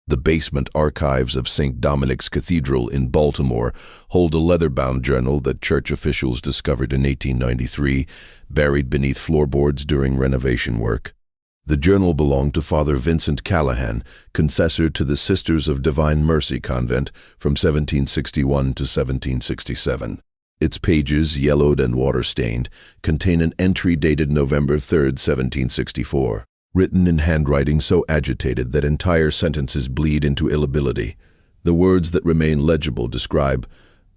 The basement archives of St. Dominic's Cathedral in Baltimore hold a leather-bound journal that church officials discovered in 1893, buried beneath floorboards during renovation work. The journal belonged to Father Vincent Callahan, confessor to the Sisters of Divine Mercy Convent from 1761 to 1767. Its pages, yellowed and water-stained, contain an entry dated November 3, 1764. Written in handwriting so agitated that entire sentences bleed into illegibility. The words that remain legible describe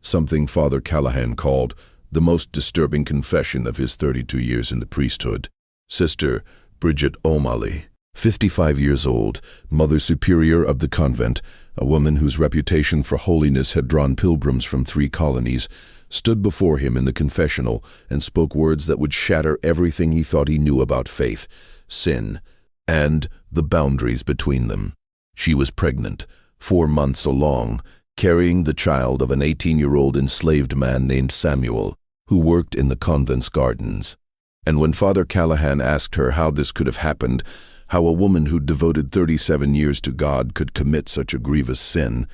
something Father Callahan called the most disturbing confession of his 32 years in the priesthood. Sister Bridget Om Ali, 55 years old, Mother Superior of the convent, a woman whose reputation for holiness had drawn pilgrims from 3 colonies, stood before him in the confessional and spoke words that would shatter everything he thought he knew about faith, sin, and the boundaries between them. She was pregnant, 4 months along, carrying the child of an 18-year-old enslaved man named Samuel, who worked in the convent's gardens. And when Father Callahan asked her how this could have happened, how a woman who'd devoted 37 years to God could commit such a grievous sin,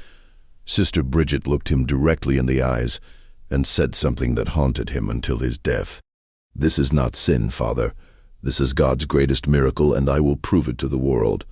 Sister Bridget looked him directly in the eyes and said something that haunted him until his death. "This is not sin, Father. This is God's greatest miracle, and I will prove it to the world.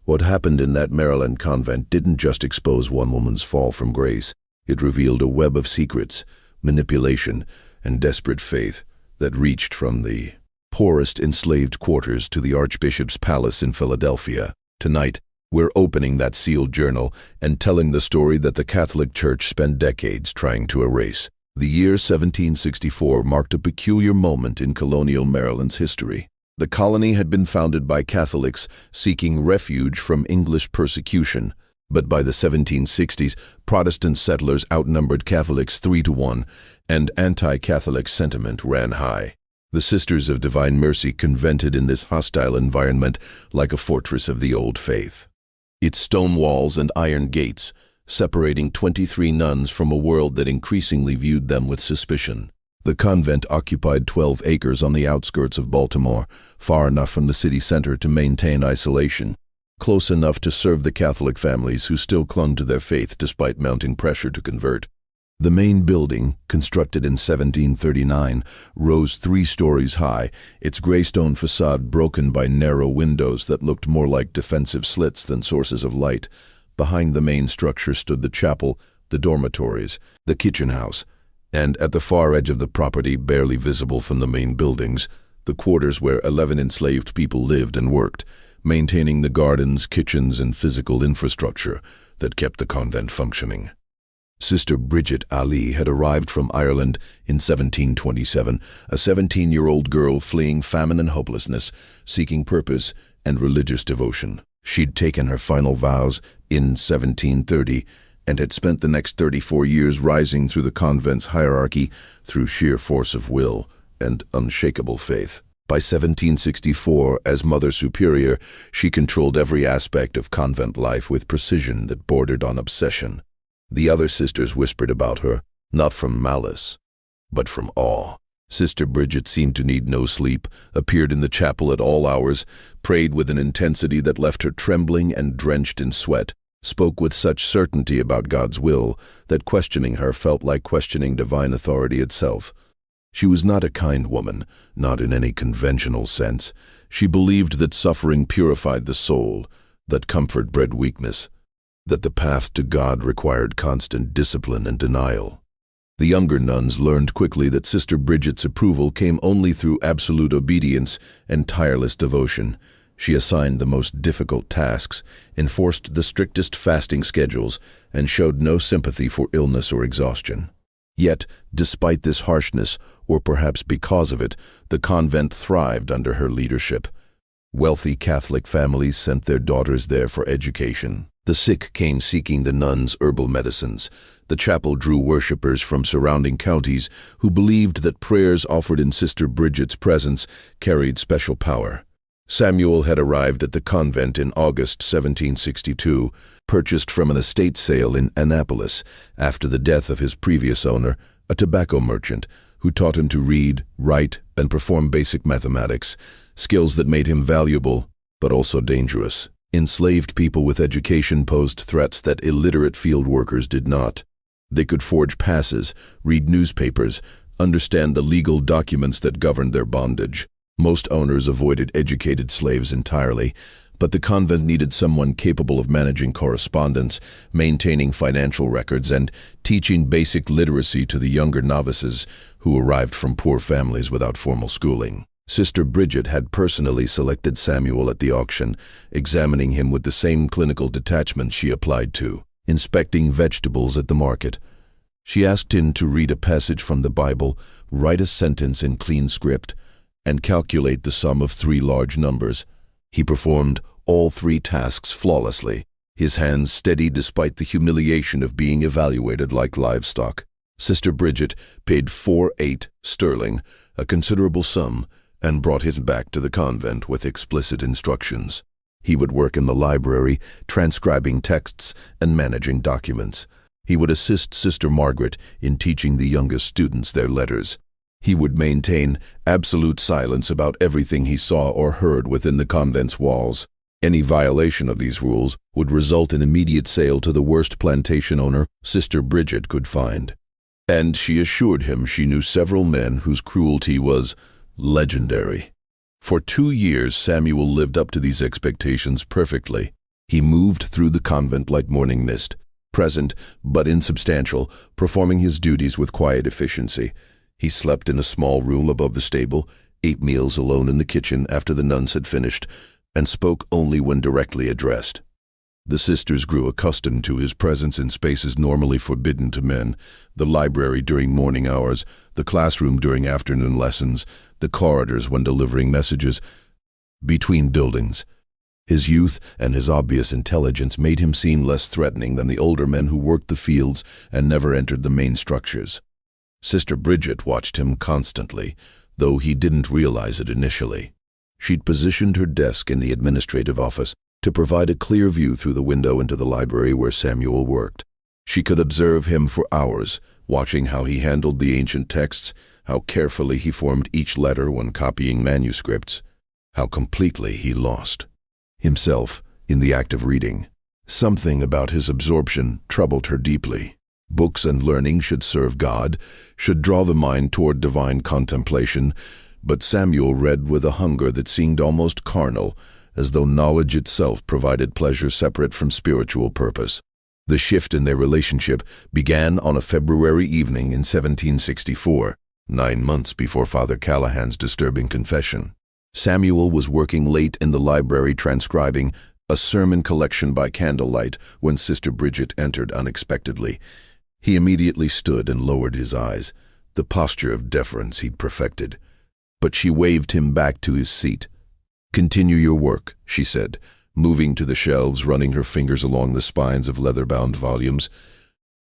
What happened in that Maryland convent didn't just expose one woman's fall from grace. It revealed a web of secrets, manipulation, and desperate faith that reached from the poorest enslaved quarters to the Archbishop's palace in Philadelphia. Tonight, we're opening that sealed journal and telling the story that the Catholic Church spent decades trying to erase. The year 1764 marked a peculiar moment in colonial Maryland's history. The colony had been founded by Catholics seeking refuge from English persecution, but by the 1760s, Protestant settlers outnumbered Catholics 3-1, and anti-Catholic sentiment ran high. The Sisters of Divine Mercy convented in this hostile environment like a fortress of the old faith. Its stone walls and iron gates, separating 23 nuns from a world that increasingly viewed them with suspicion. The convent occupied 12 acres on the outskirts of Baltimore, far enough from the city center to maintain isolation, close enough to serve the Catholic families who still clung to their faith despite mounting pressure to convert. The main building, constructed in 1739, rose 3 stories high, its gray stone facade broken by narrow windows that looked more like defensive slits than sources of light. Behind the main structure stood the chapel, the dormitories, the kitchen house, and at the far edge of the property, barely visible from the main buildings, the quarters where 11 enslaved people lived and worked, maintaining the gardens, kitchens, and physical infrastructure that kept the convent functioning. Sister Bridget Ali had arrived from Ireland in 1727, a 17-year-old girl fleeing famine and hopelessness, seeking purpose and religious devotion. She'd taken her final vows in 1730 and had spent the next 34 years rising through the convent's hierarchy through sheer force of will and unshakable faith. By 1764, as Mother Superior, she controlled every aspect of convent life with precision that bordered on obsession. The other sisters whispered about her, not from malice, but from awe. Sister Bridget seemed to need no sleep, appeared in the chapel at all hours, prayed with an intensity that left her trembling and drenched in sweat, spoke with such certainty about God's will that questioning her felt like questioning divine authority itself. She was not a kind woman, not in any conventional sense. She believed that suffering purified the soul, that comfort bred weakness, that the path to God required constant discipline and denial. The younger nuns learned quickly that Sister Bridget's approval came only through absolute obedience and tireless devotion. She assigned the most difficult tasks, enforced the strictest fasting schedules, and showed no sympathy for illness or exhaustion. Yet, despite this harshness, or perhaps because of it, the convent thrived under her leadership. Wealthy Catholic families sent their daughters there for education. The sick came seeking the nuns' herbal medicines. The chapel drew worshippers from surrounding counties who believed that prayers offered in Sister Bridget's presence carried special power. Samuel had arrived at the convent in August 1762, purchased from an estate sale in Annapolis after the death of his previous owner, a tobacco merchant, who taught him to read, write, and perform basic mathematics, skills that made him valuable but also dangerous. Enslaved people with education posed threats that illiterate field workers did not. They could forge passes, read newspapers, understand the legal documents that governed their bondage. Most owners avoided educated slaves entirely, but the convent needed someone capable of managing correspondence, maintaining financial records, and teaching basic literacy to the younger novices who arrived from poor families without formal schooling. Sister Bridget had personally selected Samuel at the auction, examining him with the same clinical detachment she applied to inspecting vegetables at the market. She asked him to read a passage from the Bible, write a sentence in clean script, and calculate the sum of 3 large numbers. He performed all 3 tasks flawlessly, his hands steady despite the humiliation of being evaluated like livestock. Sister Bridget paid 4/8 sterling, a considerable sum, and brought his back to the convent with explicit instructions. He would work in the library, transcribing texts and managing documents. He would assist Sister Margaret in teaching the youngest students their letters. He would maintain absolute silence about everything he saw or heard within the convent's walls. Any violation of these rules would result in immediate sale to the worst plantation owner Sister Bridget could find. And she assured him she knew several men whose cruelty was legendary. For 2 years, Samuel lived up to these expectations perfectly. He moved through the convent like morning mist, present but insubstantial, performing his duties with quiet efficiency. He slept in a small room above the stable, ate meals alone in the kitchen after the nuns had finished, and spoke only when directly addressed. The sisters grew accustomed to his presence in spaces normally forbidden to men: the library during morning hours, the classroom during afternoon lessons, the corridors when delivering messages. Between buildings, his youth and his obvious intelligence made him seem less threatening than the older men who worked the fields and never entered the main structures. Sister Bridget watched him constantly, though he didn't realize it initially. She'd positioned her desk in the administrative office to provide a clear view through the window into the library where Samuel worked. She could observe him for hours, watching how he handled the ancient texts, how carefully he formed each letter when copying manuscripts, how completely he lost himself in the act of reading. Something about his absorption troubled her deeply. Books and learning should serve God, should draw the mind toward divine contemplation, but Samuel read with a hunger that seemed almost carnal, as though knowledge itself provided pleasure separate from spiritual purpose. The shift in their relationship began on a February evening in 1764, 9 months before Father Callahan's disturbing confession. Samuel was working late in the library transcribing a sermon collection by candlelight when Sister Bridget entered unexpectedly. He immediately stood and lowered his eyes, the posture of deference he'd perfected. But she waved him back to his seat. "Continue your work," she said, moving to the shelves, running her fingers along the spines of leather-bound volumes.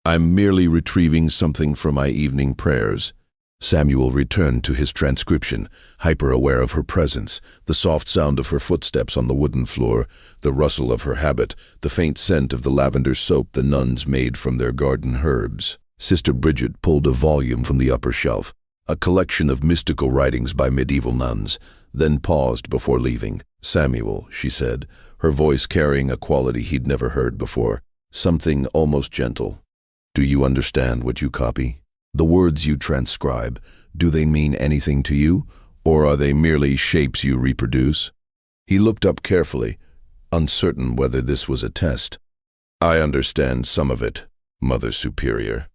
"I'm merely retrieving something from my evening prayers." Samuel returned to his transcription, hyper-aware of her presence, the soft sound of her footsteps on the wooden floor, the rustle of her habit, the faint scent of the lavender soap the nuns made from their garden herbs. Sister Bridget pulled a volume from the upper shelf, a collection of mystical writings by medieval nuns, then paused before leaving. "Samuel," she said, her voice carrying a quality he'd never heard before, something almost gentle. "Do you understand what you copy? The words you transcribe, do they mean anything to you, or are they merely shapes you reproduce?" He looked up carefully, uncertain whether this was a test. "I understand some of it, Mother Superior.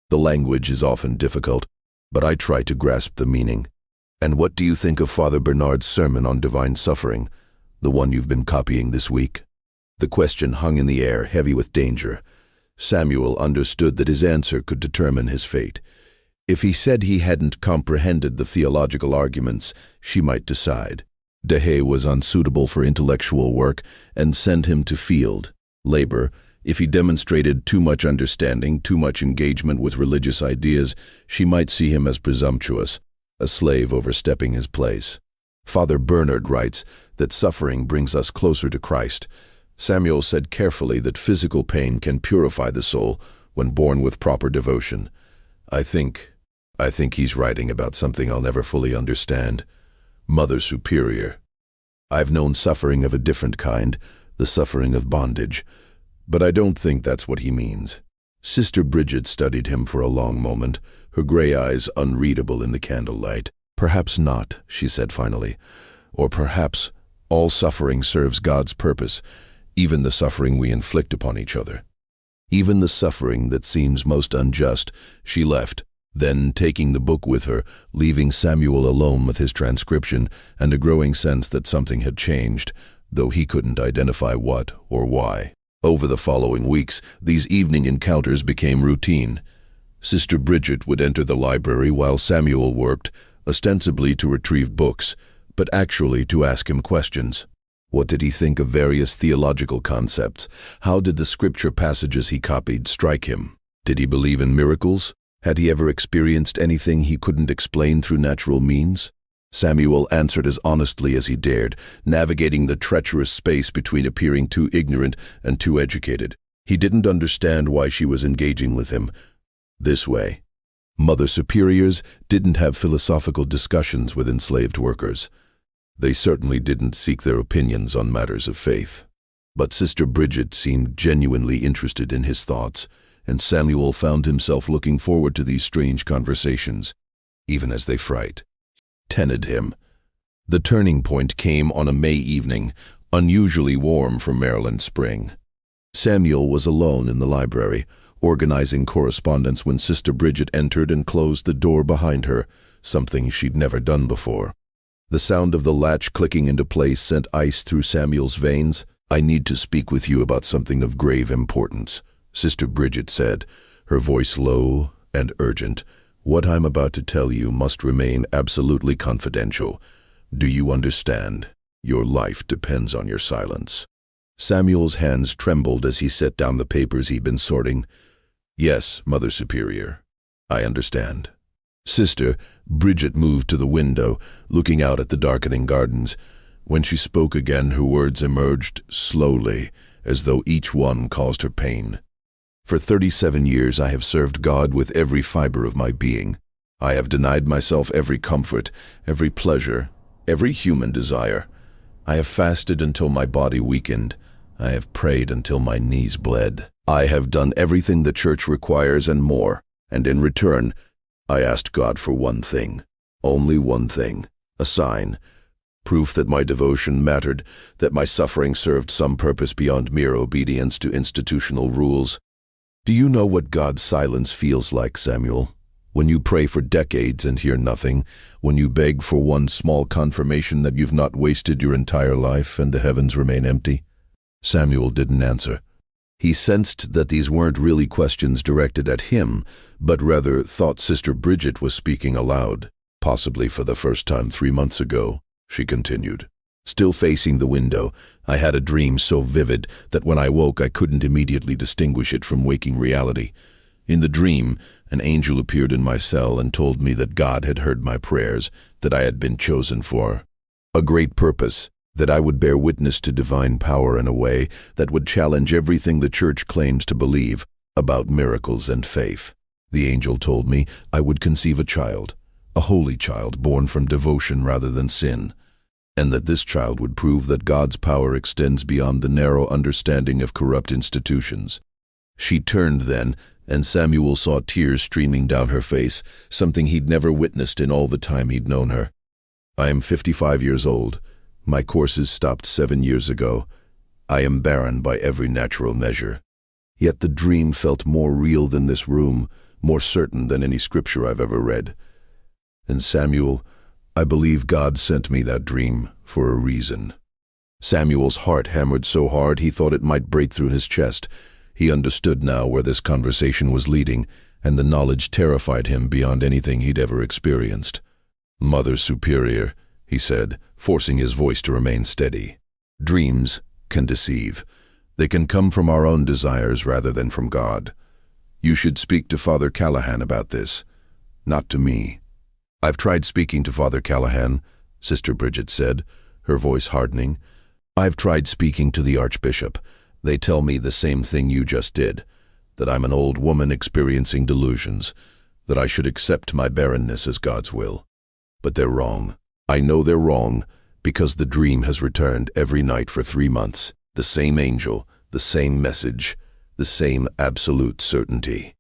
The language is often difficult, but I try to grasp the meaning. And what do you think of Father Bernard's sermon on divine suffering, the one you've been copying this week?" The question hung in the air, heavy with danger. Samuel understood that his answer could determine his fate. If he said he hadn't comprehended the theological arguments, she might decide. Dehay was unsuitable for intellectual work and send him to field labor. If he demonstrated too much understanding, too much engagement with religious ideas, she might see him as presumptuous, a slave overstepping his place. Father Bernard writes that suffering brings us closer to Christ. Samuel said carefully that physical pain can purify the soul when borne with proper devotion. I think he's writing about something I'll never fully understand. Mother Superior. I've known suffering of a different kind, the suffering of bondage. But I don't think that's what he means. Sister Bridget studied him for a long moment, her gray eyes unreadable in the candlelight. Perhaps not, she said finally. Or perhaps all suffering serves God's purpose, even the suffering we inflict upon each other. Even the suffering that seems most unjust. She left, then taking the book with her, leaving Samuel alone with his transcription and a growing sense that something had changed, though he couldn't identify what or why. Over the following weeks, these evening encounters became routine. Sister Bridget would enter the library while Samuel worked, ostensibly to retrieve books, but actually to ask him questions. What did he think of various theological concepts? How did the scripture passages he copied strike him? Did he believe in miracles? Had he ever experienced anything he couldn't explain through natural means? Samuel answered as honestly as he dared, navigating the treacherous space between appearing too ignorant and too educated. He didn't understand why she was engaging with him this way. Mother Superiors didn't have philosophical discussions with enslaved workers. They certainly didn't seek their opinions on matters of faith. But Sister Bridget seemed genuinely interested in his thoughts, and Samuel found himself looking forward to these strange conversations, even as they frightened him. The turning point came on a May evening, unusually warm for Maryland spring. Samuel was alone in the library, organizing correspondence when Sister Bridget entered and closed the door behind her, something she'd never done before. The sound of the latch clicking into place sent ice through Samuel's veins. "I need to speak with you about something of grave importance," Sister Bridget said, her voice low and urgent. "What I'm about to tell you must remain absolutely confidential. Do you understand? Your life depends on your silence." Samuel's hands trembled as he set down the papers he'd been sorting. "Yes, Mother Superior, I understand." Sister Bridget moved to the window, looking out at the darkening gardens. When she spoke again, her words emerged slowly, as though each one caused her pain. "For 37 years I have served God with every fiber of my being. I have denied myself every comfort, every pleasure, every human desire. I have fasted until my body weakened. I have prayed until my knees bled. I have done everything the Church requires and more, and in return, I asked God for one thing, only one thing, a sign, proof that my devotion mattered, that my suffering served some purpose beyond mere obedience to institutional rules. Do you know what God's silence feels like, Samuel? When you pray for decades and hear nothing, when you beg for one small confirmation that you've not wasted your entire life and the heavens remain empty?" Samuel didn't answer. He sensed that these weren't really questions directed at him, but rather thought Sister Bridget was speaking aloud. "Possibly for the first time 3 months ago," she continued. "Still facing the window, I had a dream so vivid that when I woke I couldn't immediately distinguish it from waking reality. In the dream, an angel appeared in my cell and told me that God had heard my prayers, that I had been chosen for a great purpose, that I would bear witness to divine power in a way that would challenge everything the Church claims to believe about miracles and faith. The angel told me I would conceive a child, a holy child born from devotion rather than sin, and that this child would prove that God's power extends beyond the narrow understanding of corrupt institutions." She turned then, and Samuel saw tears streaming down her face, something he'd never witnessed in all the time he'd known her. "I am 55 years old. My courses stopped 7 years ago. I am barren by every natural measure. Yet the dream felt more real than this room, more certain than any scripture I've ever read. And Samuel, I believe God sent me that dream for a reason." Samuel's heart hammered so hard he thought it might break through his chest. He understood now where this conversation was leading, and the knowledge terrified him beyond anything he'd ever experienced. "Mother Superior," he said, forcing his voice to remain steady. "Dreams can deceive. They can come from our own desires rather than from God. You should speak to Father Callahan about this, not to me." "I've tried speaking to Father Callahan," Sister Bridget said, her voice hardening. "I've tried speaking to the Archbishop. They tell me the same thing you just did, that I'm an old woman experiencing delusions, that I should accept my barrenness as God's will. But they're wrong. I know they're wrong, because the dream has returned every night for 3 months. The same angel, the same message, the same absolute certainty.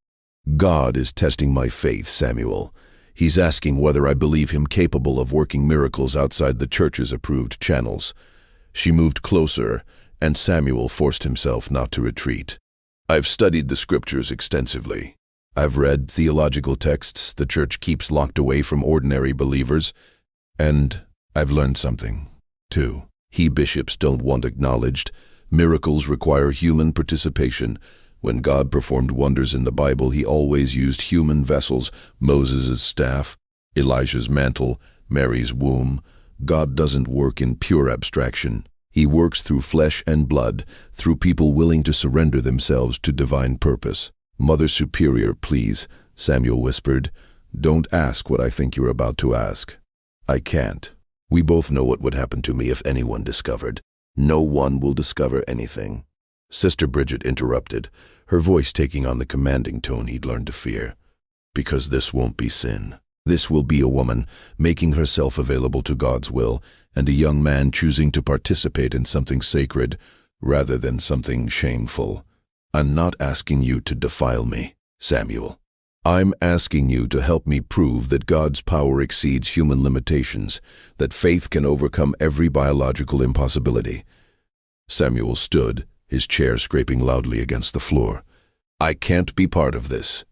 God is testing my faith, Samuel. He's asking whether I believe him capable of working miracles outside the church's approved channels. She moved closer, and Samuel forced himself not to retreat. I've studied the scriptures extensively. I've read theological texts the church keeps locked away from ordinary believers, and I've learned something, too. Bishops don't want acknowledged. Miracles require human participation. When God performed wonders in the Bible, he always used human vessels: Moses' staff, Elijah's mantle, Mary's womb. God doesn't work in pure abstraction. He works through flesh and blood, through people willing to surrender themselves to divine purpose. Mother Superior, please, Samuel whispered. Don't ask what I think you're about to ask. I can't. We both know what would happen to me if anyone discovered. No one will discover anything. Sister Bridget interrupted, her voice taking on the commanding tone he'd learned to fear. Because this won't be sin. This will be a woman making herself available to God's will, and a young man choosing to participate in something sacred rather than something shameful. I'm not asking you to defile me, Samuel. I'm asking you to help me prove that God's power exceeds human limitations, that faith can overcome every biological impossibility. Samuel stood, his chair scraping loudly against the floor. I can't be part of this.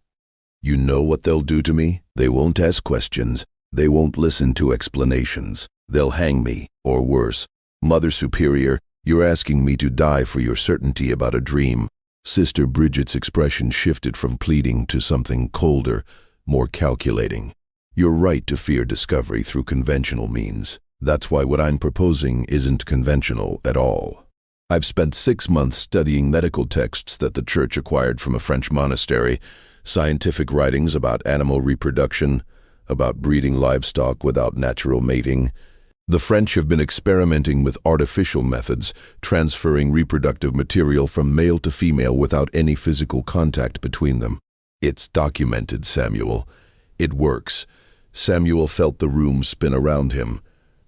You know what they'll do to me? They won't ask questions. They won't listen to explanations. They'll hang me, or worse. Mother Superior, you're asking me to die for your certainty about a dream. Sister Bridget's expression shifted from pleading to something colder, more calculating. You're right to fear discovery through conventional means. That's why what I'm proposing isn't conventional at all. I've spent 6 months studying medical texts that the Church acquired from a French monastery, scientific writings about animal reproduction, about breeding livestock without natural mating. The French have been experimenting with artificial methods, transferring reproductive material from male to female without any physical contact between them. It's documented, Samuel. It works. Samuel felt the room spin around him.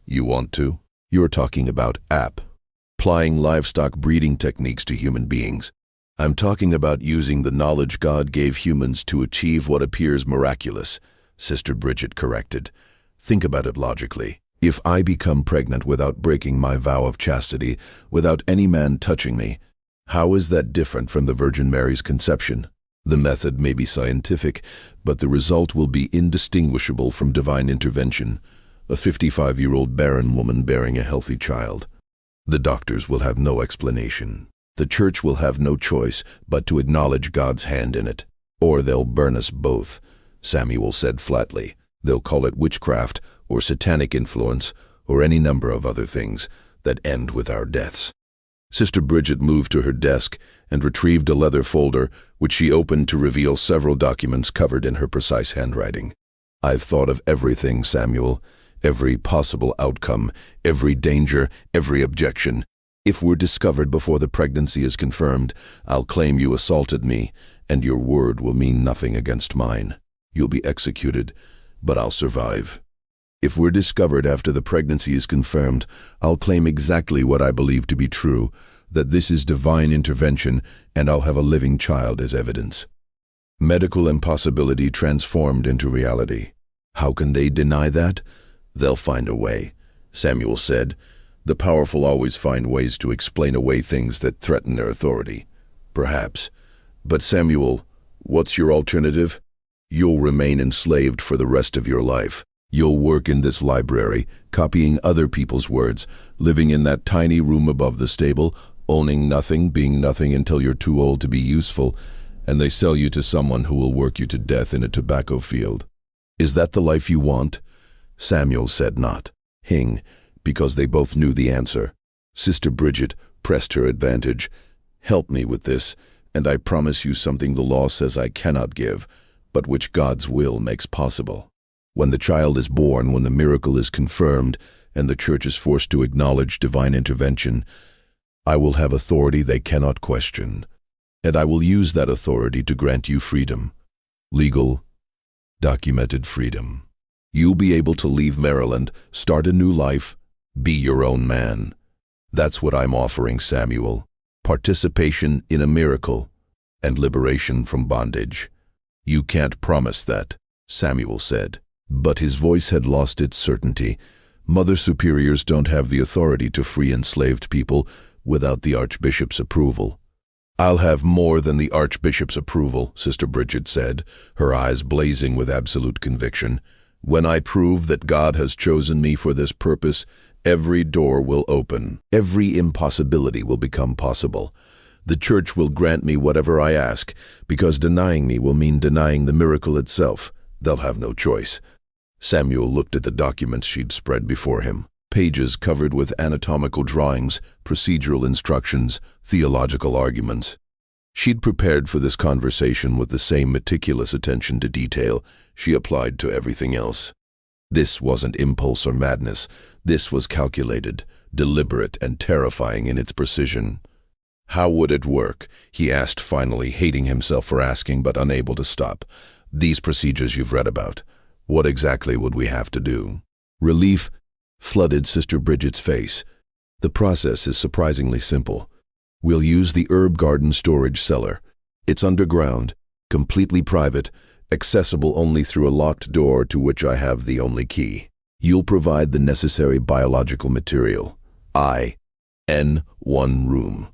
You want to? You're talking about applying livestock breeding techniques to human beings. I'm talking about using the knowledge God gave humans to achieve what appears miraculous, Sister Bridget corrected. Think about it logically. If I become pregnant without breaking my vow of chastity, without any man touching me, how is that different from the Virgin Mary's conception? The method may be scientific, but the result will be indistinguishable from divine intervention. A 55-year-old barren woman bearing a healthy child. The doctors will have no explanation. The Church will have no choice but to acknowledge God's hand in it. Or they'll burn us both, Samuel said flatly. They'll call it witchcraft, or satanic influence, or any number of other things that end with our deaths. Sister Bridget moved to her desk and retrieved a leather folder, which she opened to reveal several documents covered in her precise handwriting. I've thought of everything, Samuel. Every possible outcome, every danger, every objection. If we're discovered before the pregnancy is confirmed, I'll claim you assaulted me, and your word will mean nothing against mine. You'll be executed, but I'll survive. If we're discovered after the pregnancy is confirmed, I'll claim exactly what I believe to be true, that this is divine intervention, and I'll have a living child as evidence. Medical impossibility transformed into reality. How can they deny that? They'll find a way, Samuel said. The powerful always find ways to explain away things that threaten their authority. Perhaps. But Samuel, what's your alternative? You'll remain enslaved for the rest of your life. You'll work in this library, copying other people's words, living in that tiny room above the stable, owning nothing, being nothing until you're too old to be useful, and they sell you to someone who will work you to death in a tobacco field. Is that the life you want? Samuel said not. Because they both knew the answer. Sister Bridget pressed her advantage. Help me with this, and I promise you something the law says I cannot give, but which God's will makes possible. When the child is born, when the miracle is confirmed, and the Church is forced to acknowledge divine intervention, I will have authority they cannot question, and I will use that authority to grant you freedom. Legal, documented freedom. You'll be able to leave Maryland, start a new life, be your own man. That's what I'm offering, Samuel. participation in a miracle, and liberation from bondage. "You can't promise that," Samuel said. But his voice had lost its certainty. Mother Superiors don't have the authority to free enslaved people without the Archbishop's approval. "I'll have more than the Archbishop's approval," Sister Bridget said, her eyes blazing with absolute conviction. "When I prove that God has chosen me for this purpose, every door will open. Every impossibility will become possible. The Church will grant me whatever I ask, because denying me will mean denying the miracle itself. They'll have no choice." Samuel looked at the documents she'd spread before him. Pages covered with anatomical drawings, procedural instructions, theological arguments. She'd prepared for this conversation with the same meticulous attention to detail she applied to everything else. This wasn't impulse or madness. This was calculated, deliberate, and terrifying in its precision. "How would it work?" he asked finally, hating himself for asking but unable to stop. "These procedures you've read about, what exactly would we have to do?" Relief flooded Sister Bridget's face. "The process is surprisingly simple. We'll use the herb garden storage cellar. It's underground, completely private, accessible only through a locked door to which I have the only key. You'll provide the necessary biological material. One room.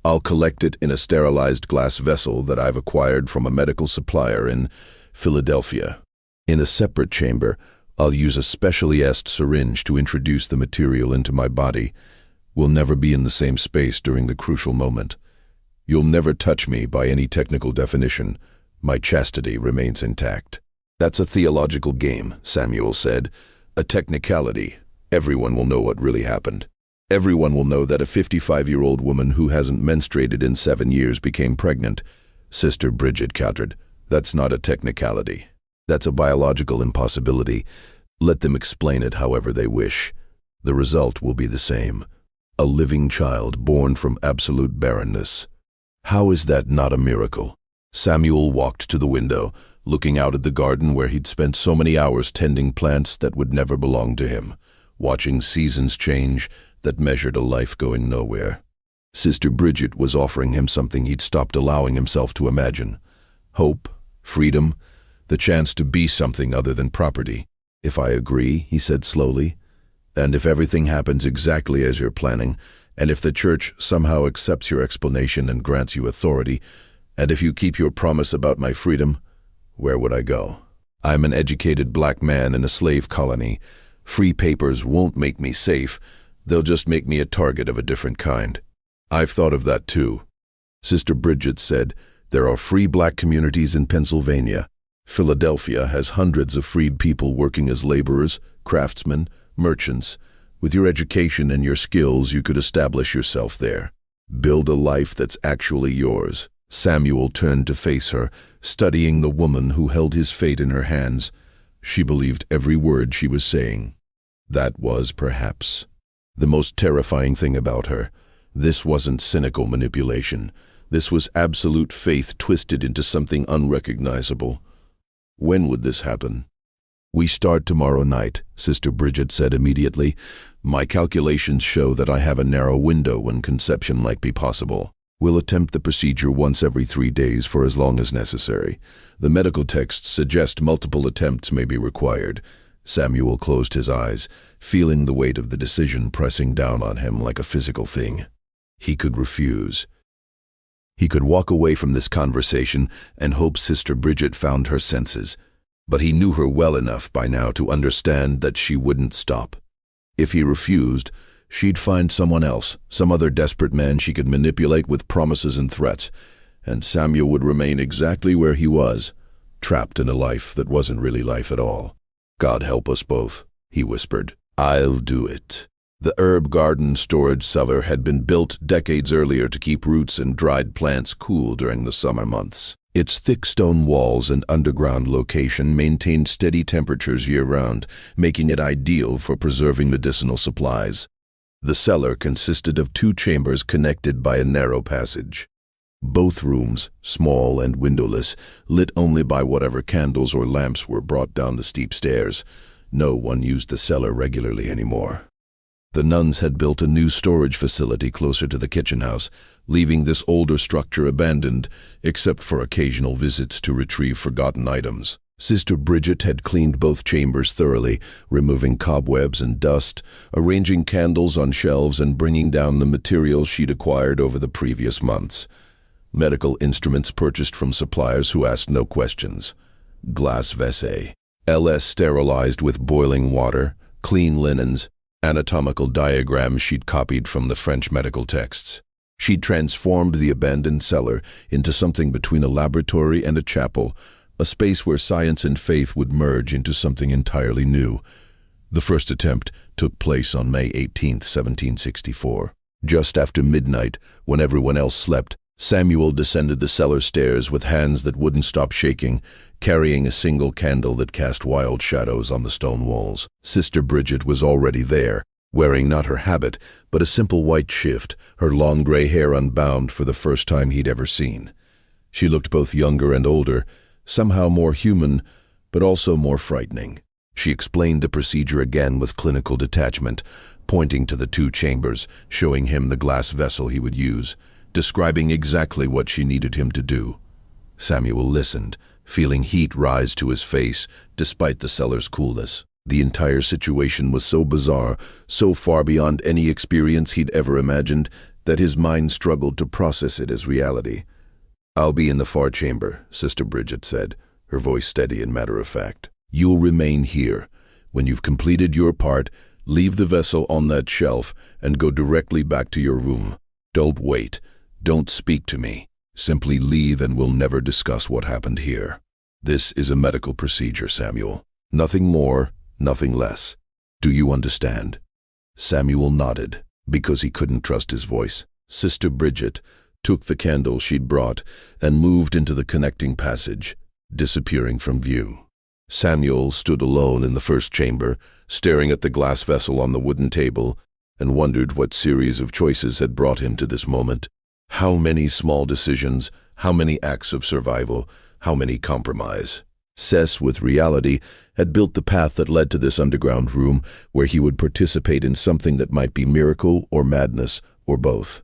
I'll collect it in a sterilized glass vessel that I've acquired from a medical supplier in Philadelphia. In a separate chamber, I'll use a specially etched syringe to introduce the material into my body. We'll never be in the same space during the crucial moment. You'll never touch me by any technical definition. My chastity remains intact." "That's a theological game," Samuel said. "A technicality. Everyone will know what really happened. Everyone will know that a 55-year-old woman who hasn't menstruated in 7 years became pregnant." Sister Bridget countered. "That's not a technicality. That's a biological impossibility. Let them explain it however they wish. The result will be the same. A living child born from absolute barrenness. How is that not a miracle?" Samuel walked to the window, looking out at the garden where he'd spent so many hours tending plants that would never belong to him, watching seasons change that measured a life going nowhere. Sister Bridget was offering him something he'd stopped allowing himself to imagine. Hope, freedom, the chance to be something other than property. "If I agree," he said slowly, "and if everything happens exactly as you're planning, and if the Church somehow accepts your explanation and grants you authority, and if you keep your promise about my freedom, where would I go? I'm an educated black man in a slave colony. Free papers won't make me safe. They'll just make me a target of a different kind." "I've thought of that too." Sister Bridget said, "There are free black communities in Pennsylvania. Philadelphia has hundreds of freed people working as laborers, craftsmen, merchants. With your education and your skills, you could establish yourself there. Build a life that's actually yours." Samuel turned to face her, studying the woman who held his fate in her hands. She believed every word she was saying. That was, perhaps, the most terrifying thing about her. This wasn't cynical manipulation. This was absolute faith twisted into something unrecognizable. When would this happen? "We start tomorrow night," Sister Bridget said immediately. "My calculations show that I have a narrow window when conception might be possible. We'll attempt the procedure once every 3 days for as long as necessary. The medical texts suggest multiple attempts may be required." Samuel closed his eyes, feeling the weight of the decision pressing down on him like a physical thing. He could refuse. He could walk away from this conversation and hope Sister Bridget found her senses. But he knew her well enough by now to understand that she wouldn't stop. If he refused, she'd find someone else, some other desperate man she could manipulate with promises and threats, and Samuel would remain exactly where he was, trapped in a life that wasn't really life at all. "God help us both," he whispered. "I'll do it." The herb garden storage cellar had been built decades earlier to keep roots and dried plants cool during the summer months. Its thick stone walls and underground location maintained steady temperatures year-round, making it ideal for preserving medicinal supplies. The cellar consisted of 2 chambers connected by a narrow passage. Both rooms, small and windowless, lit only by whatever candles or lamps were brought down the steep stairs. No one used the cellar regularly anymore. The nuns had built a new storage facility closer to the kitchen house, leaving this older structure abandoned, except for occasional visits to retrieve forgotten items. Sister Bridget had cleaned both chambers thoroughly, removing cobwebs and dust, arranging candles on shelves, and bringing down the materials she'd acquired over the previous months. Medical instruments purchased from suppliers who asked no questions. Glass vessels, LS sterilized with boiling water, clean linens, anatomical diagrams she'd copied from the French medical texts. She'd transformed the abandoned cellar into something between a laboratory and a chapel, a space where science and faith would merge into something entirely new. The first attempt took place on May 18, 1764. Just after midnight, when everyone else slept, Samuel descended the cellar stairs with hands that wouldn't stop shaking, carrying a single candle that cast wild shadows on the stone walls. Sister Bridget was already there, wearing not her habit, but a simple white shift, her long gray hair unbound for the first time he'd ever seen. She looked both younger and older, somehow more human, but also more frightening. She explained the procedure again with clinical detachment, pointing to the two chambers, showing him the glass vessel he would use, describing exactly what she needed him to do. Samuel listened, feeling heat rise to his face despite the cellar's coolness. The entire situation was so bizarre, so far beyond any experience he'd ever imagined, that his mind struggled to process it as reality. "I'll be in the far chamber," Sister Bridget said, her voice steady and matter-of-fact. "You'll remain here. When you've completed your part, leave the vessel on that shelf and go directly back to your room. Don't wait. Don't speak to me. Simply leave and we'll never discuss what happened here. This is a medical procedure, Samuel. Nothing more, nothing less. Do you understand?" Samuel nodded, because he couldn't trust his voice. Sister Bridget took the candle she'd brought and moved into the connecting passage, disappearing from view. Samuel stood alone in the first chamber, staring at the glass vessel on the wooden table, and wondered what series of choices had brought him to this moment. How many small decisions, how many acts of survival, how many compromise. Cess, with reality, had built the path that led to this underground room where he would participate in something that might be miracle or madness or both.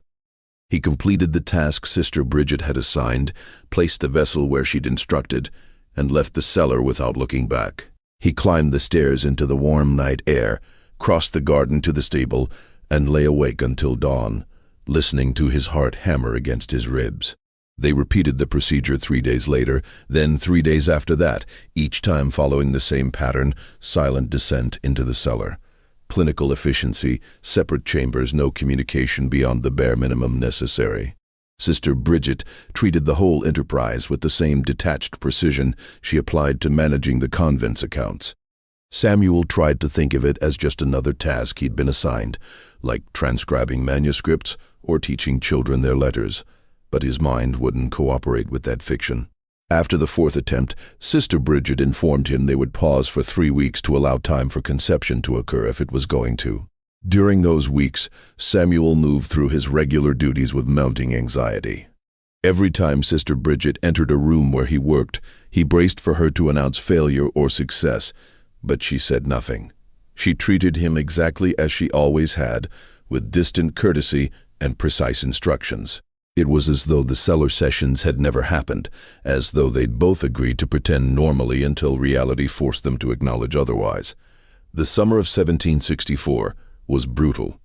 He completed the task Sister Bridget had assigned, placed the vessel where she'd instructed, and left the cellar without looking back. He climbed the stairs into the warm night air, crossed the garden to the stable, and lay awake until dawn, listening to his heart hammer against his ribs. They repeated the procedure 3 days later, then 3 days after that, each time following the same pattern, silent descent into the cellar. Clinical efficiency, separate chambers, no communication beyond the bare minimum necessary. Sister Bridget treated the whole enterprise with the same detached precision she applied to managing the convent's accounts. Samuel tried to think of it as just another task he'd been assigned, like transcribing manuscripts or teaching children their letters, but his mind wouldn't cooperate with that fiction. After the fourth attempt, Sister Bridget informed him they would pause for 3 weeks to allow time for conception to occur if it was going to. During those weeks, Samuel moved through his regular duties with mounting anxiety. Every time Sister Bridget entered a room where he worked, he braced for her to announce failure or success, but she said nothing. She treated him exactly as she always had, with distant courtesy and precise instructions. It was as though the cellar sessions had never happened, as though they'd both agreed to pretend normally until reality forced them to acknowledge otherwise. The summer of 1764 was brutal.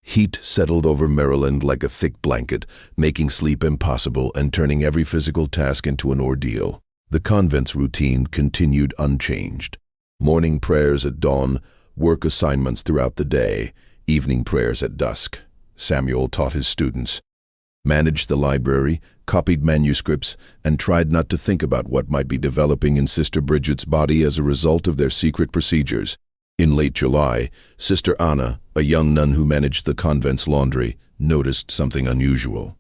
Heat settled over Maryland like a thick blanket, making sleep impossible and turning every physical task into an ordeal. The convent's routine continued unchanged. Morning prayers at dawn, work assignments throughout the day, evening prayers at dusk. Samuel taught his students, managed the library, copied manuscripts, and tried not to think about what might be developing in Sister Bridget's body as a result of their secret procedures. In late July, Sister Anna, a young nun who managed the convent's laundry, noticed something unusual.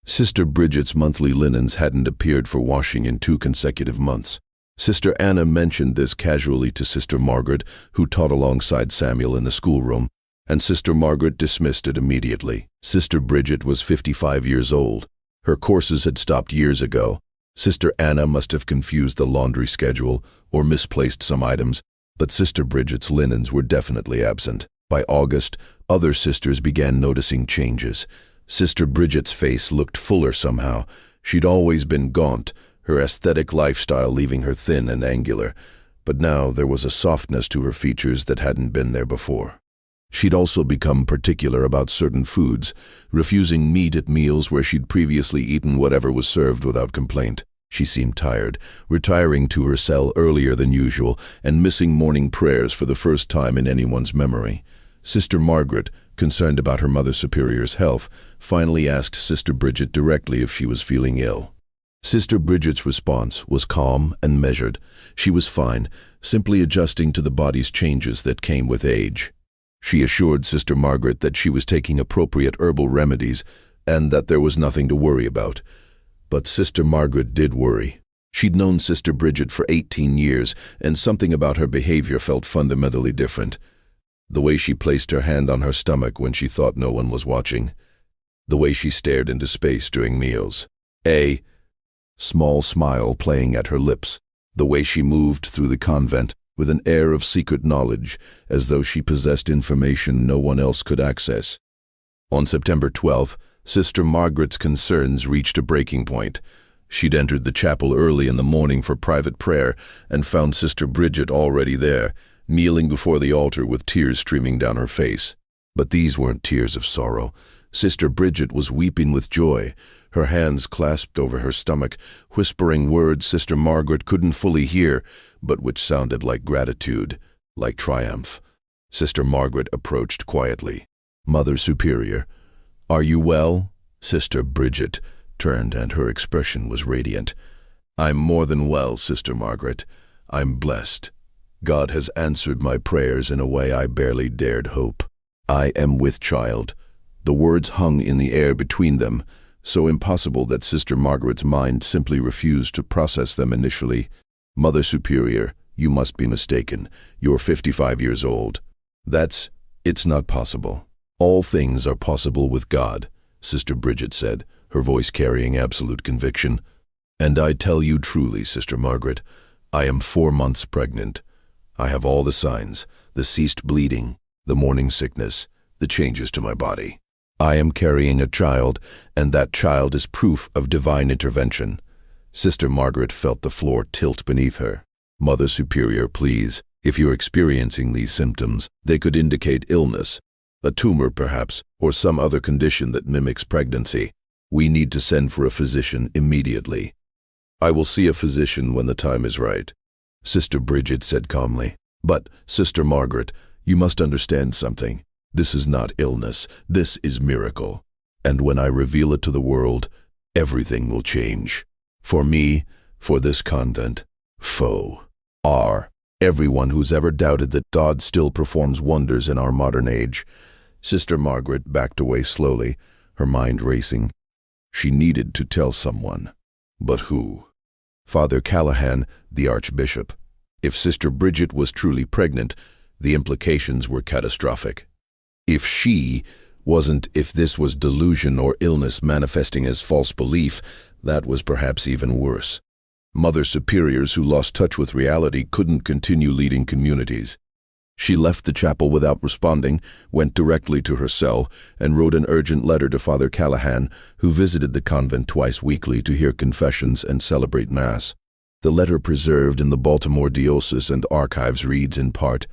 Sister Bridget's monthly linens hadn't appeared for washing in 2 consecutive months. Sister Anna mentioned this casually to Sister Margaret, who taught alongside Samuel in the schoolroom, and Sister Margaret dismissed it immediately. Sister Bridget was 55 years old. Her courses had stopped years ago. Sister Anna must have confused the laundry schedule or misplaced some items, but Sister Bridget's linens were definitely absent. By August, Other sisters began noticing changes. Sister Bridget's face looked fuller somehow. She'd always been gaunt, her aesthetic lifestyle leaving her thin and angular, but now there was a softness to her features that hadn't been there before. She'd also become particular about certain foods, refusing meat at meals where she'd previously eaten whatever was served without complaint. She seemed tired, retiring to her cell earlier than usual and missing morning prayers for the first time in anyone's memory. Sister Margaret, concerned about her Mother Superior's health, finally asked Sister Bridget directly if she was feeling ill. Sister Bridget's response was calm and measured. She was fine, simply adjusting to the body's changes that came with age. She assured Sister Margaret that she was taking appropriate herbal remedies and that there was nothing to worry about. But Sister Margaret did worry. She'd known Sister Bridget for 18 years, and something about her behavior felt fundamentally different. The way she placed her hand on her stomach when she thought no one was watching. The way she stared into space during meals. A small smile playing at her lips. The way she moved through the convent with an air of secret knowledge, as though she possessed information no one else could access. On September 12th, Sister Margaret's concerns reached a breaking point. She'd entered the chapel early in the morning for private prayer and found Sister Bridget already there, kneeling before the altar with tears streaming down her face. But these weren't tears of sorrow. Sister Bridget was weeping with joy, her hands clasped over her stomach, whispering words Sister Margaret couldn't fully hear, but which sounded like gratitude, like triumph. Sister Margaret approached quietly. "Mother Superior, are you well?" Sister Bridget turned, and her expression was radiant. "I'm more than well, Sister Margaret. I'm blessed. God has answered my prayers in a way I barely dared hope. I am with child." The words hung in the air between them, so impossible that Sister Margaret's mind simply refused to process them initially. "Mother Superior, you must be mistaken. You're 55 years old." It's not possible. "All things are possible with God," Sister Bridget said, her voice carrying absolute conviction. "And I tell you truly, Sister Margaret, I am 4 months pregnant. I have all the signs, the ceased bleeding, the morning sickness, the changes to my body. I am carrying a child, and that child is proof of divine intervention." Sister Margaret felt the floor tilt beneath her. "Mother Superior, please, if you're experiencing these symptoms, they could indicate illness, a tumor perhaps, or some other condition that mimics pregnancy. We need to send for a physician immediately." "I will see a physician when the time is right," Sister Bridget said calmly. "But, Sister Margaret, you must understand something. This is not illness, this is miracle. And when I reveal it to the world, everything will change. For me, for this convent, everyone who's ever doubted that God still performs wonders in our modern age." Sister Margaret backed away slowly, her mind racing. She needed to tell someone. But who? Father Callahan, the Archbishop. If Sister Bridget was truly pregnant, the implications were catastrophic. If this was delusion or illness manifesting as false belief, that was perhaps even worse. Mother Superiors who lost touch with reality couldn't continue leading communities. She left the chapel without responding, went directly to her cell, and wrote an urgent letter to Father Callahan, who visited the convent twice weekly to hear confessions and celebrate Mass. The letter, preserved in the Baltimore Diocese and Archives, reads in part,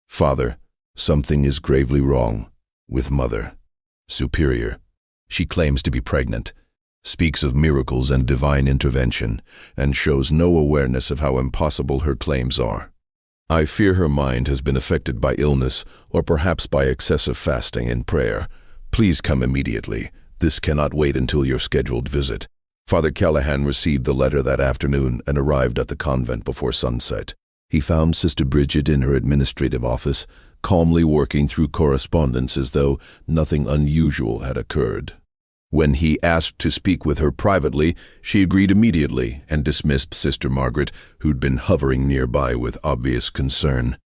"Father, something is gravely wrong with Mother Superior. She claims to be pregnant, speaks of miracles and divine intervention, and shows no awareness of how impossible her claims are. I fear her mind has been affected by illness or perhaps by excessive fasting and prayer. Please come immediately. This cannot wait until your scheduled visit." Father Callahan received the letter that afternoon and arrived at the convent before sunset. He found Sister Bridget in her administrative office, calmly working through correspondence as though nothing unusual had occurred. When he asked to speak with her privately, she agreed immediately and dismissed Sister Margaret, who'd been hovering nearby with obvious concern.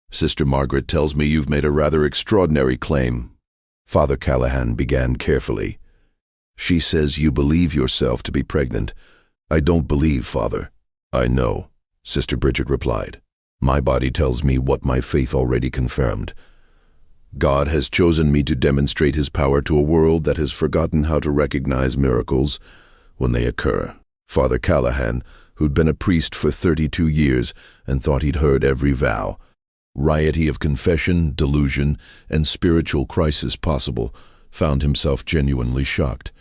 "Sister Margaret tells me you've made a rather extraordinary claim," Father Callahan began carefully. "She says you believe yourself to be pregnant." "I don't believe, Father. I know," Sister Bridget replied. "My body tells me what my faith already confirmed. God has chosen me to demonstrate his power to a world that has forgotten how to recognize miracles when they occur. Father Callahan, who'd been a priest for 32 years and thought he'd heard every vow, variety of confession, delusion, and spiritual crisis possible, found himself genuinely shocked.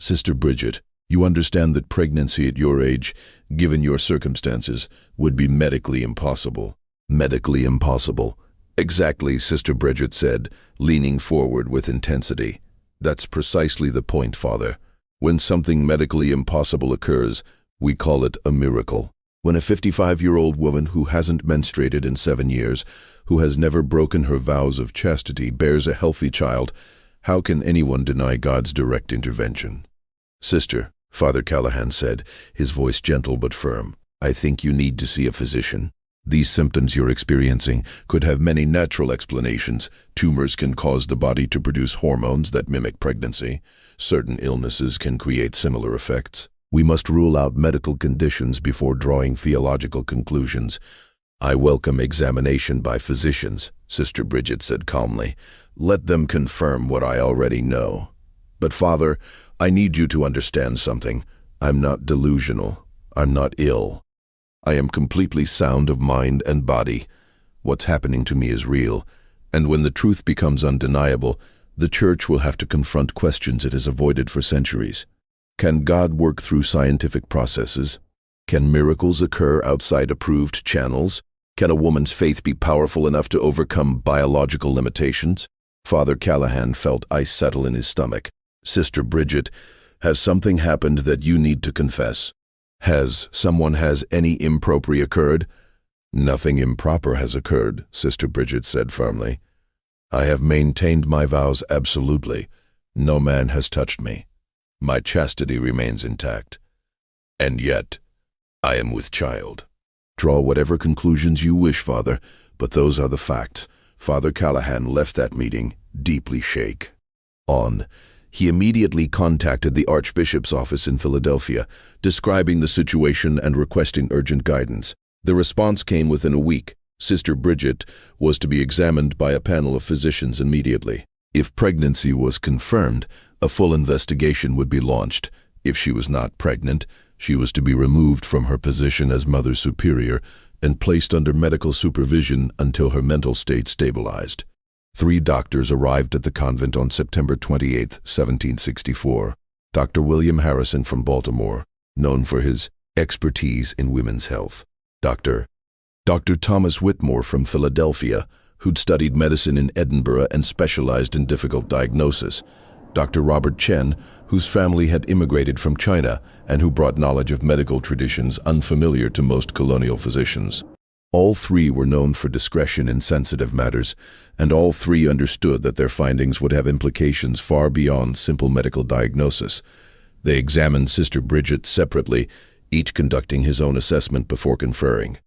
Sister Bridget, you understand that pregnancy at your age, given your circumstances, would be medically impossible. Medically impossible. Exactly, Sister Bridget said, leaning forward with intensity. That's precisely the point, Father. When something medically impossible occurs, we call it a miracle. When a 55-year-old woman who hasn't menstruated in 7 years, who has never broken her vows of chastity, bears a healthy child, how can anyone deny God's direct intervention? Sister, Father Callahan said, his voice gentle but firm, I think you need to see a physician. These symptoms you're experiencing could have many natural explanations. Tumors can cause the body to produce hormones that mimic pregnancy. Certain illnesses can create similar effects. We must rule out medical conditions before drawing theological conclusions. I welcome examination by physicians, Sister Bridget said calmly. Let them confirm what I already know. But Father, I need you to understand something. I'm not delusional. I'm not ill. I am completely sound of mind and body. What's happening to me is real, and when the truth becomes undeniable, the Church will have to confront questions it has avoided for centuries. Can God work through scientific processes? Can miracles occur outside approved channels? Can a woman's faith be powerful enough to overcome biological limitations? Father Callahan felt ice settle in his stomach. Sister Bridget, has something happened that you need to confess? Has any impropriety occurred? Nothing improper has occurred, Sister Bridget said firmly. I have maintained my vows absolutely. No man has touched me. My chastity remains intact. And yet, I am with child. Draw whatever conclusions you wish, Father, but those are the facts. Father Callahan left that meeting deeply shaken. He immediately contacted the Archbishop's office in Philadelphia, describing the situation and requesting urgent guidance. The response came within a week. Sister Bridget was to be examined by a panel of physicians immediately. If pregnancy was confirmed, a full investigation would be launched. If she was not pregnant, she was to be removed from her position as Mother Superior and placed under medical supervision until her mental state stabilized. 3 doctors arrived at the convent on September 28, 1764. Dr. William Harrison from Baltimore, known for his expertise in women's health. Dr. Thomas Whitmore from Philadelphia, who'd studied medicine in Edinburgh and specialized in difficult diagnosis. Dr. Robert Chen, whose family had immigrated from China and who brought knowledge of medical traditions unfamiliar to most colonial physicians. All 3 were known for discretion in sensitive matters, and all 3 understood that their findings would have implications far beyond simple medical diagnosis. They examined Sister Bridget separately, each conducting his own assessment before conferring.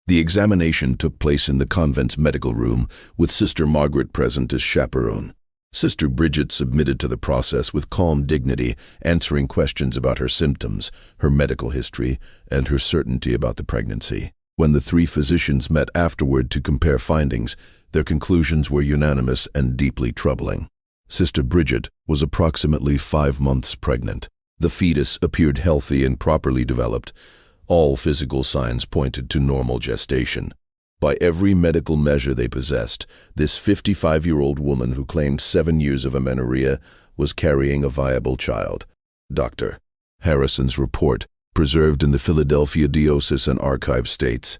The examination took place in the convent's medical room, with Sister Margaret present as chaperone. Sister Bridget submitted to the process with calm dignity, answering questions about her symptoms, her medical history, and her certainty about the pregnancy. When the 3 physicians met afterward to compare findings, their conclusions were unanimous and deeply troubling. Sister Bridget was approximately 5 months pregnant. The fetus appeared healthy and properly developed. All physical signs pointed to normal gestation. By every medical measure they possessed, this 55-year-old woman who claimed 7 years of amenorrhea was carrying a viable child. Dr. Harrison's report, preserved in the Philadelphia Diocesan Archive, states,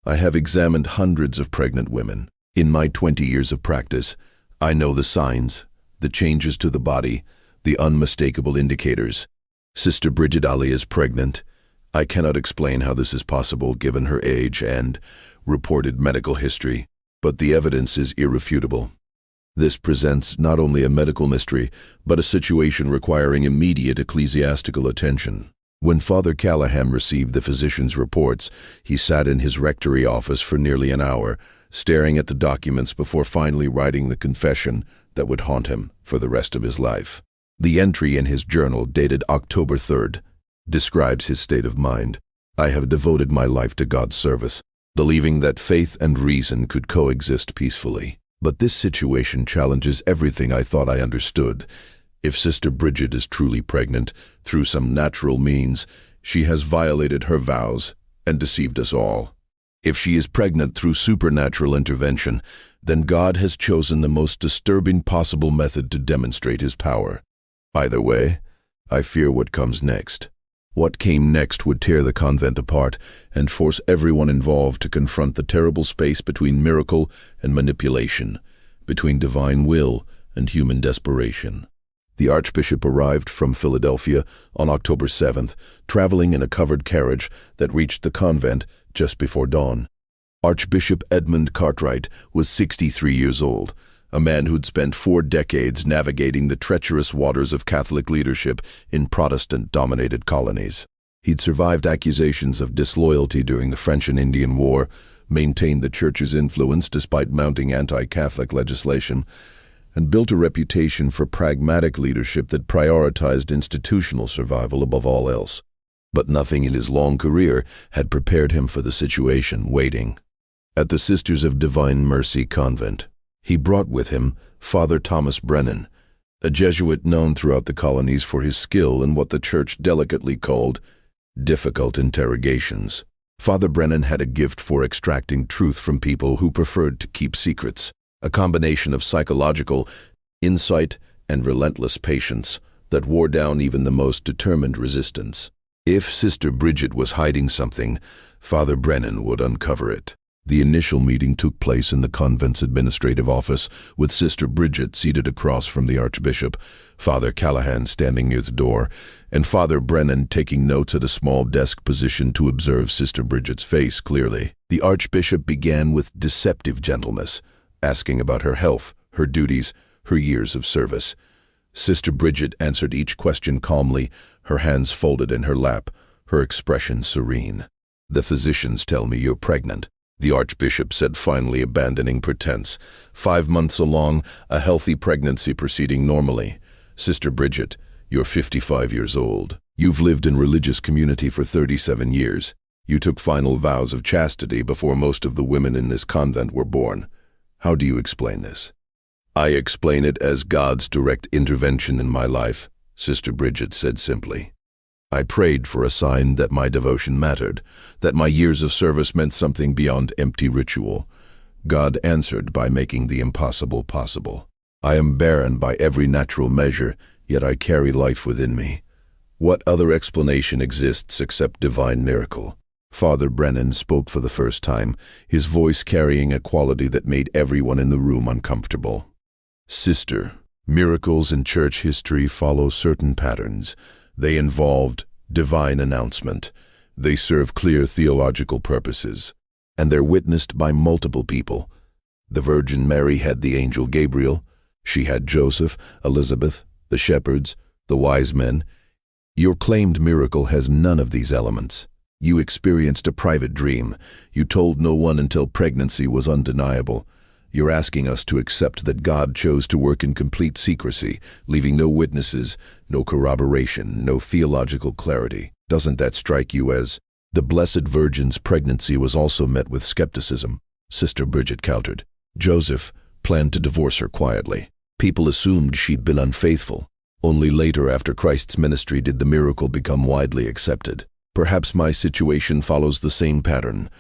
I have examined hundreds of pregnant women. In my 20 years of practice, I know the signs, the changes to the body, the unmistakable indicators. Sister Bridget Ali is pregnant. I cannot explain how this is possible given her age and reported medical history, but the evidence is irrefutable. This presents not only a medical mystery, but a situation requiring immediate ecclesiastical attention. When Father Callahan received the physician's reports, he sat in his rectory office for nearly an hour, staring at the documents before finally writing the confession that would haunt him for the rest of his life. The entry in his journal, dated October 3rd, describes his state of mind. I have devoted my life to God's service, believing that faith and reason could coexist peacefully. But this situation challenges everything I thought I understood. If Sister Bridget is truly pregnant, through some natural means, she has violated her vows and deceived us all. If she is pregnant through supernatural intervention, then God has chosen the most disturbing possible method to demonstrate his power. Either way, I fear what comes next. What came next would tear the convent apart and force everyone involved to confront the terrible space between miracle and manipulation, between divine will and human desperation. The Archbishop arrived from Philadelphia on October 7th, traveling in a covered carriage that reached the convent just before dawn. Archbishop Edmund Cartwright was 63 years old, a man who'd spent 4 decades navigating the treacherous waters of Catholic leadership in Protestant-dominated colonies. He'd survived accusations of disloyalty during the French and Indian War, maintained the Church's influence despite mounting anti-Catholic legislation, and built a reputation for pragmatic leadership that prioritized institutional survival above all else. But nothing in his long career had prepared him for the situation waiting. At the Sisters of Divine Mercy Convent, he brought with him Father Thomas Brennan, a Jesuit known throughout the colonies for his skill in what the Church delicately called difficult interrogations. Father Brennan had a gift for extracting truth from people who preferred to keep secrets, a combination of psychological insight and relentless patience that wore down even the most determined resistance. If Sister Bridget was hiding something, Father Brennan would uncover it. The initial meeting took place in the convent's administrative office, with Sister Bridget seated across from the Archbishop, Father Callahan standing near the door, and Father Brennan taking notes at a small desk positioned to observe Sister Bridget's face clearly. The Archbishop began with deceptive gentleness, asking about her health, her duties, her years of service. Sister Bridget answered each question calmly, her hands folded in her lap, her expression serene. "The physicians tell me you're pregnant," the Archbishop said, finally abandoning pretense. 5 months along, a healthy pregnancy proceeding normally. "Sister Bridget, you're 55 years old. You've lived in religious community for 37 years. You took final vows of chastity before most of the women in this convent were born. How do you explain this?" "I explain it as God's direct intervention in my life," Sister Bridget said simply. "I prayed for a sign that my devotion mattered, that my years of service meant something beyond empty ritual. God answered by making the impossible possible. I am barren by every natural measure, yet I carry life within me. What other explanation exists except divine miracle?" Father Brennan spoke for the first time, his voice carrying a quality that made everyone in the room uncomfortable. "Sister, miracles in church history follow certain patterns. They involved divine announcement. They serve clear theological purposes, and they're witnessed by multiple people. The Virgin Mary had the angel Gabriel. She had Joseph, Elizabeth, the shepherds, the wise men. Your claimed miracle has none of these elements. You experienced a private dream. You told no one until pregnancy was undeniable. You're asking us to accept that God chose to work in complete secrecy, leaving no witnesses, no corroboration, no theological clarity. Doesn't that strike you as—" "The Blessed Virgin's pregnancy was also met with skepticism," Sister Bridget countered. "Joseph planned to divorce her quietly. People assumed she'd been unfaithful. Only later, after Christ's ministry, did the miracle become widely accepted. Perhaps my situation follows the same pattern.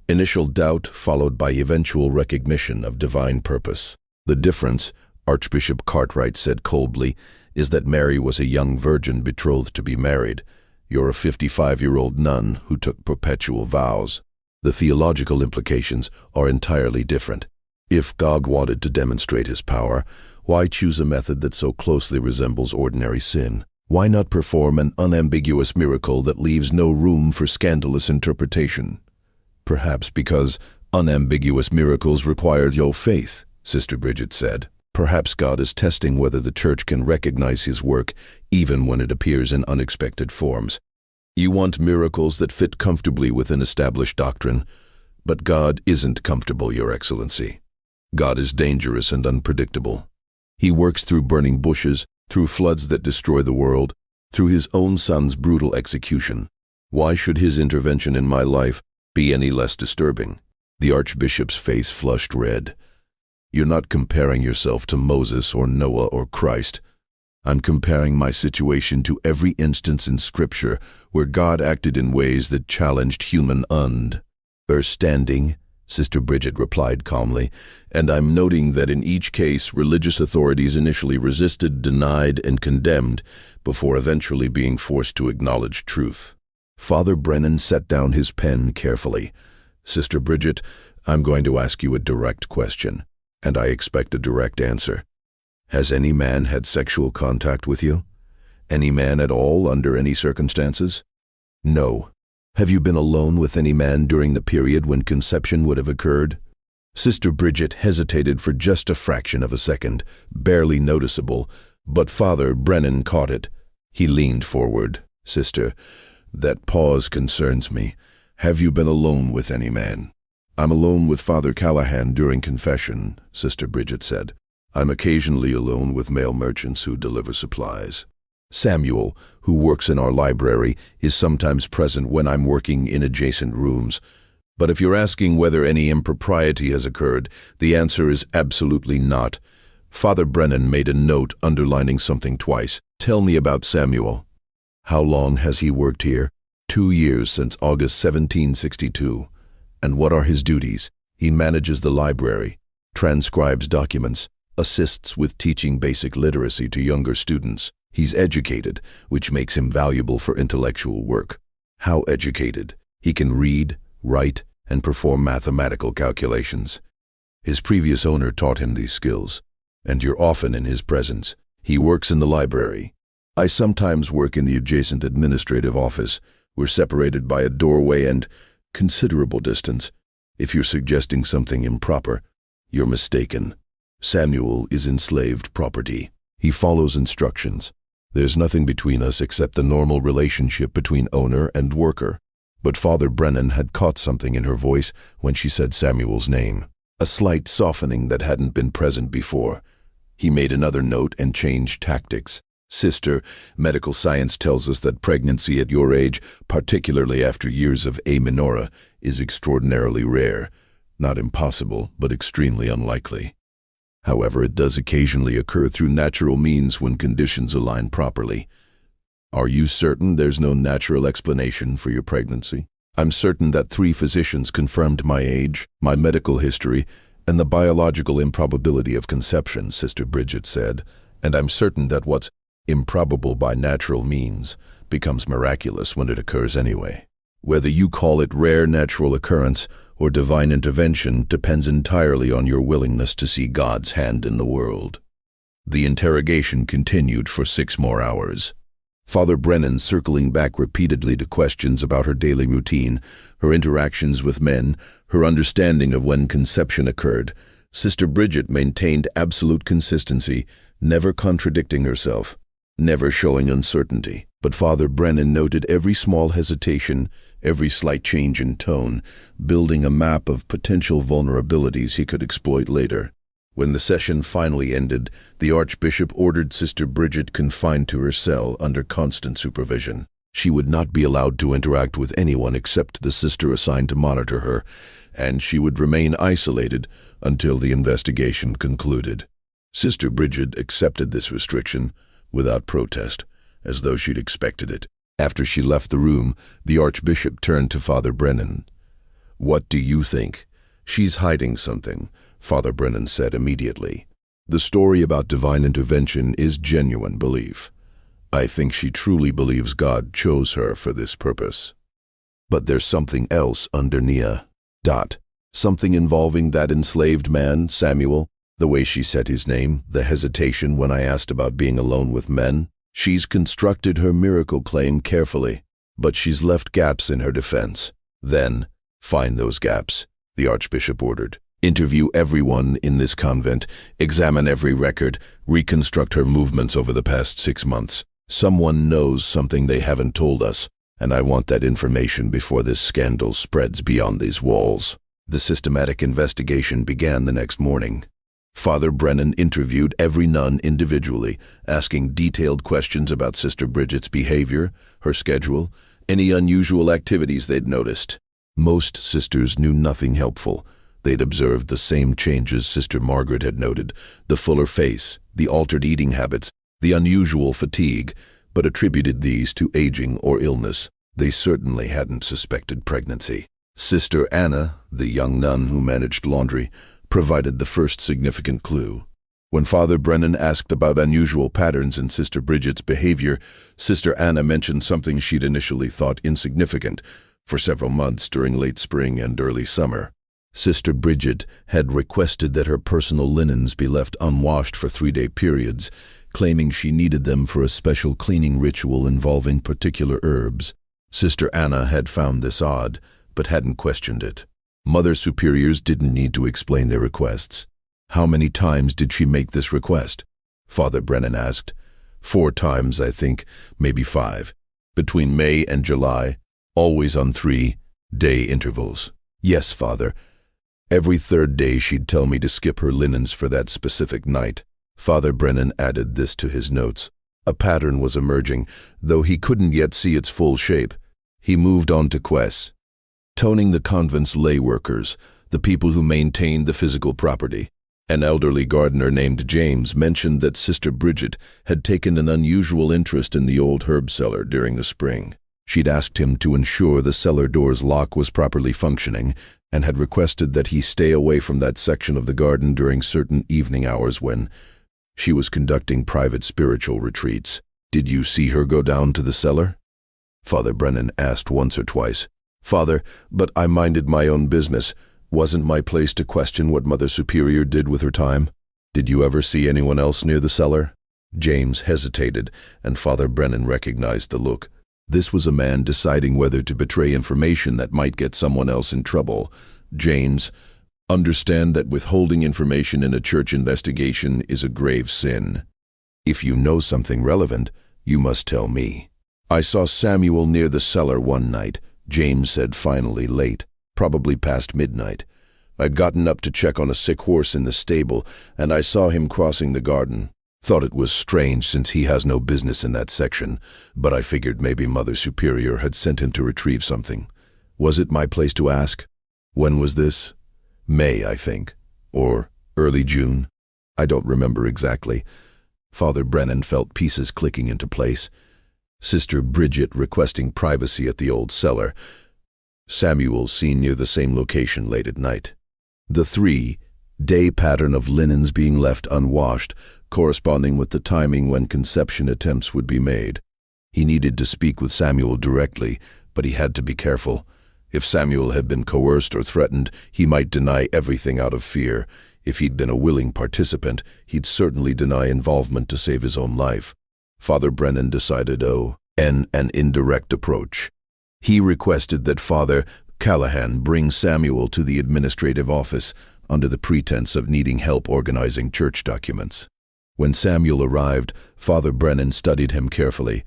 Initial doubt followed by eventual recognition of divine purpose. The difference," Archbishop Cartwright said coldly, "is that Mary was a young virgin betrothed to be married. You're a 55-year-old nun who took perpetual vows. The theological implications are entirely different. If God wanted to demonstrate his power, why choose a method that so closely resembles ordinary sin? Why not perform an unambiguous miracle that leaves no room for scandalous interpretation?" "Perhaps because unambiguous miracles require your faith," Sister Bridget said. "Perhaps God is testing whether the Church can recognize his work even when it appears in unexpected forms. You want miracles that fit comfortably within established doctrine, but God isn't comfortable, Your Excellency. God is dangerous and unpredictable. He works through burning bushes, through floods that destroy the world, through his own Son's brutal execution. Why should his intervention in my life be any less disturbing?" The Archbishop's face flushed red. You're not comparing yourself to Moses or Noah or Christ. I'm comparing my situation to every instance in Scripture where God acted in ways that challenged human understanding, Sister Bridget replied calmly, and I'm noting that in each case religious authorities initially resisted, denied, and condemned before eventually being forced to acknowledge truth. Father Brennan set down his pen carefully. Sister Bridget, I'm going to ask you a direct question, and I expect a direct answer. Has any man had sexual contact with you? Any man at all under any circumstances? No. Have you been alone with any man during the period when conception would have occurred? Sister Bridget hesitated for just a fraction of a second, barely noticeable, but Father Brennan caught it. He leaned forward. Sister, that pause concerns me. Have you been alone with any man? I'm alone with Father Callahan during confession, Sister Bridget said. I'm occasionally alone with male merchants who deliver supplies. Samuel, who works in our library, is sometimes present when I'm working in adjacent rooms. But if you're asking whether any impropriety has occurred, the answer is absolutely not. Father Brennan made a note underlining something twice. Tell me about Samuel. How long has he worked here? 2 years, since August 1762. And what are his duties? He manages the library, transcribes documents, assists with teaching basic literacy to younger students. He's educated, which makes him valuable for intellectual work. How educated? He can read, write, and perform mathematical calculations. His previous owner taught him these skills, and you're often in his presence. He works in the library. I sometimes work in the adjacent administrative office. We're separated by a doorway and considerable distance. If you're suggesting something improper, you're mistaken. Samuel is enslaved property. He follows instructions. There's nothing between us except the normal relationship between owner and worker. But Father Brennan had caught something in her voice when she said Samuel's name, a slight softening that hadn't been present before. He made another note and changed tactics. Sister, medical science tells us that pregnancy at your age, particularly after years of amenorrhea, is extraordinarily rare. Not impossible, but extremely unlikely. However, it does occasionally occur through natural means when conditions align properly. Are you certain there's no natural explanation for your pregnancy? I'm certain that 3 physicians confirmed my age, my medical history, and the biological improbability of conception, Sister Bridget said, and I'm certain that what's improbable by natural means becomes miraculous when it occurs anyway. Whether you call it rare natural occurrence or divine intervention depends entirely on your willingness to see God's hand in the world. The interrogation continued for 6 more hours. Father Brennan circling back repeatedly to questions about her daily routine, her interactions with men, her understanding of when conception occurred. Sister Bridget maintained absolute consistency, never contradicting herself, never showing uncertainty. But Father Brennan noted every small hesitation, every slight change in tone, building a map of potential vulnerabilities he could exploit later. When the session finally ended, the Archbishop ordered Sister Bridget confined to her cell under constant supervision. She would not be allowed to interact with anyone except the sister assigned to monitor her, and she would remain isolated until the investigation concluded. Sister Bridget accepted this restriction without protest, as though she'd expected it. After she left the room, the Archbishop turned to Father Brennan. "What do you think?" "She's hiding something," Father Brennan said immediately. "The story about divine intervention is genuine belief. I think she truly believes God chose her for this purpose. But there's something else underneath. Something involving that enslaved man, Samuel, the way she said his name, the hesitation when I asked about being alone with men. She's constructed her miracle claim carefully, but she's left gaps in her defense. Then, find those gaps," the Archbishop ordered. "Interview everyone in this convent, examine every record, reconstruct her movements over the past 6 months. Someone knows something they haven't told us, and I want that information before this scandal spreads beyond these walls." The systematic investigation began the next morning. Father Brennan interviewed every nun individually, asking detailed questions about Sister Bridget's behavior, her schedule, any unusual activities they'd noticed. Most sisters knew nothing helpful, They'd observed the same changes Sister Margaret had noted, the fuller face, the altered eating habits, the unusual fatigue, but attributed these to aging or illness. They certainly hadn't suspected pregnancy. Sister Anna, the young nun who managed laundry, provided the first significant clue. When Father Brennan asked about unusual patterns in Sister Bridget's behavior, Sister Anna mentioned something she'd initially thought insignificant for several months during late spring and early summer. Sister Bridget had requested that her personal linens be left unwashed for 3-day periods, claiming she needed them for a special cleaning ritual involving particular herbs. Sister Anna had found this odd, but hadn't questioned it. Mother Superiors didn't need to explain their requests. How many times did she make this request? Father Brennan asked. 4 times, I think, maybe 5. Between May and July, always on 3-day intervals. Yes, Father. Every 3rd day she'd tell me to skip her linens for that specific night. Father Brennan added this to his notes. A pattern was emerging, though he couldn't yet see its full shape. He moved on to quests. Toning the convent's lay workers, the people who maintained the physical property. An elderly gardener named James mentioned that Sister Bridget had taken an unusual interest in the old herb cellar during the spring. She'd asked him to ensure the cellar door's lock was properly functioning and had requested that he stay away from that section of the garden during certain evening hours when she was conducting private spiritual retreats. Did you see her go down to the cellar? Father Brennan asked once or twice. Father, but I minded my own business. Wasn't my place to question what Mother Superior did with her time? Did you ever see anyone else near the cellar? James hesitated, and Father Brennan recognized the look. This was a man deciding whether to betray information that might get someone else in trouble. James, understand that withholding information in a church investigation is a grave sin. If you know something relevant, you must tell me. I saw Samuel near the cellar one night, James said finally late. Probably past midnight. I'd gotten up to check on a sick horse in the stable, and I saw him crossing the garden. Thought it was strange since he has no business in that section, but I figured maybe Mother Superior had sent him to retrieve something. Was it my place to ask? When was this? May, I think. Or early June? I don't remember exactly. Father Brennan felt pieces clicking into place. Sister Bridget requesting privacy at the old cellar. Samuel seen near the same location late at night. The 3-day pattern of linens being left unwashed, corresponding with the timing when conception attempts would be made. He needed to speak with Samuel directly, but he had to be careful. If Samuel had been coerced or threatened, he might deny everything out of fear. If he'd been a willing participant, he'd certainly deny involvement to save his own life. Father Brennan decided an indirect approach. He requested that Father Callahan bring Samuel to the administrative office under the pretense of needing help organizing church documents. When Samuel arrived, Father Brennan studied him carefully.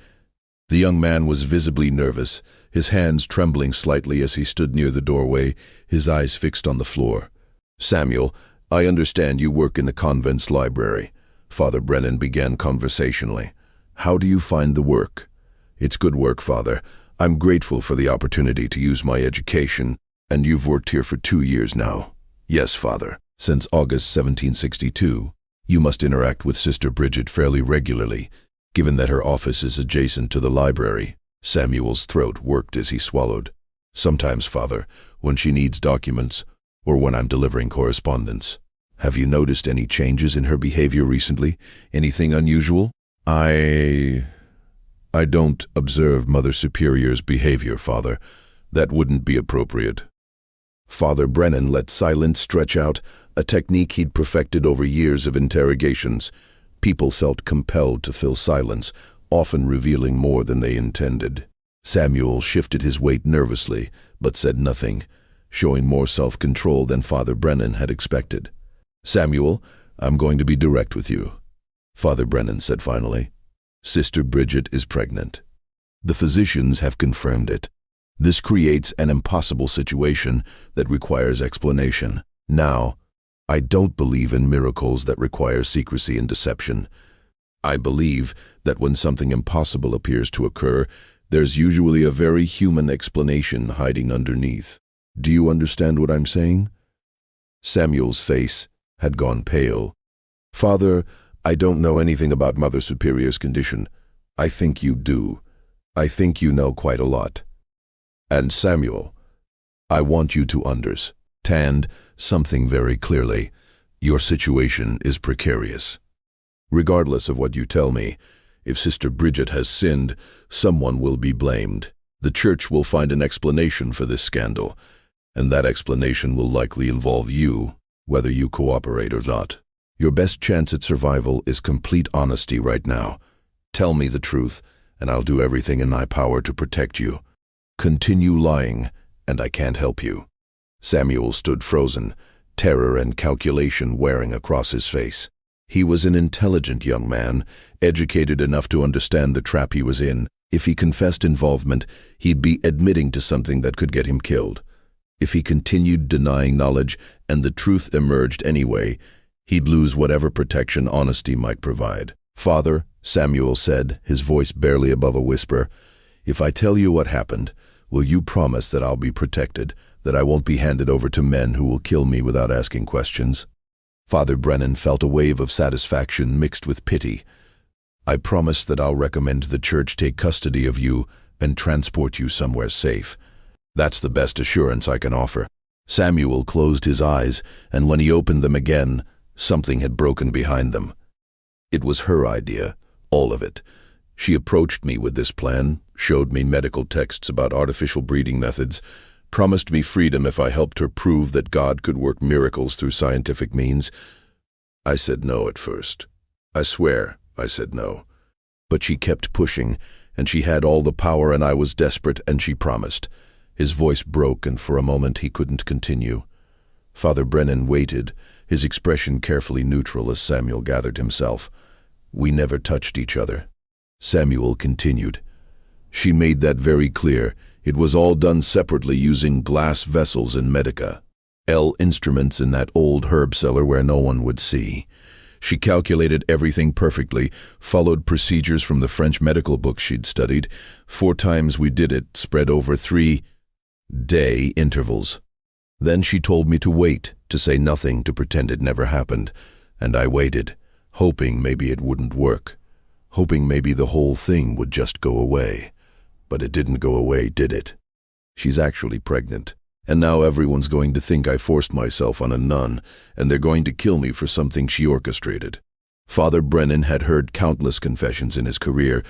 The young man was visibly nervous, his hands trembling slightly as he stood near the doorway, his eyes fixed on the floor. Samuel, I understand you work in the convent's library. Father Brennan began conversationally. How do you find the work? It's good work, Father. I'm grateful for the opportunity to use my education, and you've worked here for 2 years now. Yes, Father. Since August 1762, you must interact with Sister Bridget fairly regularly, given that her office is adjacent to the library. Samuel's throat worked as he swallowed. Sometimes, Father, when she needs documents, or when I'm delivering correspondence. Have you noticed any changes in her behavior recently? Anything unusual? I don't observe Mother Superior's behavior, Father. That wouldn't be appropriate. Father Brennan let silence stretch out, a technique he'd perfected over years of interrogations. People felt compelled to fill silence, often revealing more than they intended. Samuel shifted his weight nervously, but said nothing, showing more self-control than Father Brennan had expected. Samuel, I'm going to be direct with you, Father Brennan said finally. Sister Bridget is pregnant. The physicians have confirmed it. This creates an impossible situation that requires explanation. Now, I don't believe in miracles that require secrecy and deception. I believe that when something impossible appears to occur, there's usually a very human explanation hiding underneath. Do you understand what I'm saying? Samuel's face had gone pale. "Father, I don't know anything about Mother Superior's condition. I think you do. I think you know quite a lot. And Samuel, I want you to understand something very clearly. Your situation is precarious. Regardless of what you tell me, if Sister Bridget has sinned, someone will be blamed. The Church will find an explanation for this scandal, and that explanation will likely involve you, whether you cooperate or not. Your best chance at survival is complete honesty right now. Tell me the truth, and I'll do everything in my power to protect you. Continue lying, and I can't help you." Samuel stood frozen, terror and calculation wearing across his face. He was an intelligent young man, educated enough to understand the trap he was in. If he confessed involvement, he'd be admitting to something that could get him killed. If he continued denying knowledge and the truth emerged anyway, he'd lose whatever protection honesty might provide. "Father," Samuel said, his voice barely above a whisper, "if I tell you what happened, will you promise that I'll be protected, that I won't be handed over to men who will kill me without asking questions?" Father Brennan felt a wave of satisfaction mixed with pity. "I promise that I'll recommend the Church take custody of you and transport you somewhere safe. That's the best assurance I can offer." Samuel closed his eyes, and when he opened them again, something had broken behind them. It was her idea, all of it. She approached me with this plan, showed me medical texts about artificial breeding methods, promised me freedom if I helped her prove that God could work miracles through scientific means. I said no at first. I swear I said no. But she kept pushing, and she had all the power, and I was desperate, and she promised. His voice broke, and for a moment he couldn't continue. Father Brennan waited, his expression carefully neutral as Samuel gathered himself. "We never touched each other." Samuel continued. "She made that very clear. It was all done separately using glass vessels and medica. Instruments in that old herb cellar where no one would see. She calculated everything perfectly, followed procedures from the French medical books she'd studied. 4 times we did it, spread over 3-day intervals. Then she told me to wait, to say nothing, to pretend it never happened. And I waited, hoping maybe it wouldn't work, hoping maybe the whole thing would just go away. But it didn't go away, did it? She's actually pregnant, and now everyone's going to think I forced myself on a nun, and they're going to kill me for something she orchestrated." Father Brennan had heard countless confessions in his career,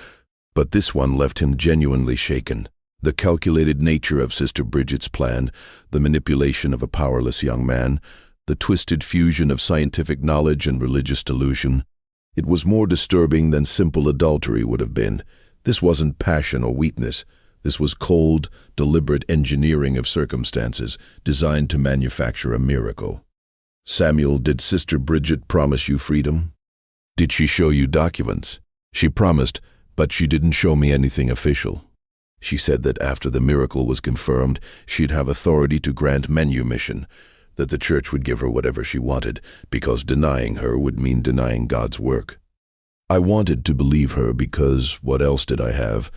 but this one left him genuinely shaken. The calculated nature of Sister Bridget's plan, the manipulation of a powerless young man, the twisted fusion of scientific knowledge and religious delusion. It was more disturbing than simple adultery would have been. This wasn't passion or weakness. This was cold, deliberate engineering of circumstances designed to manufacture a miracle. "Samuel, did Sister Bridget promise you freedom? Did she show you documents?" "She promised, but she didn't show me anything official. She said that after the miracle was confirmed, she'd have authority to grant manumission, that the Church would give her whatever she wanted, because denying her would mean denying God's work. I wanted to believe her because what else did I have?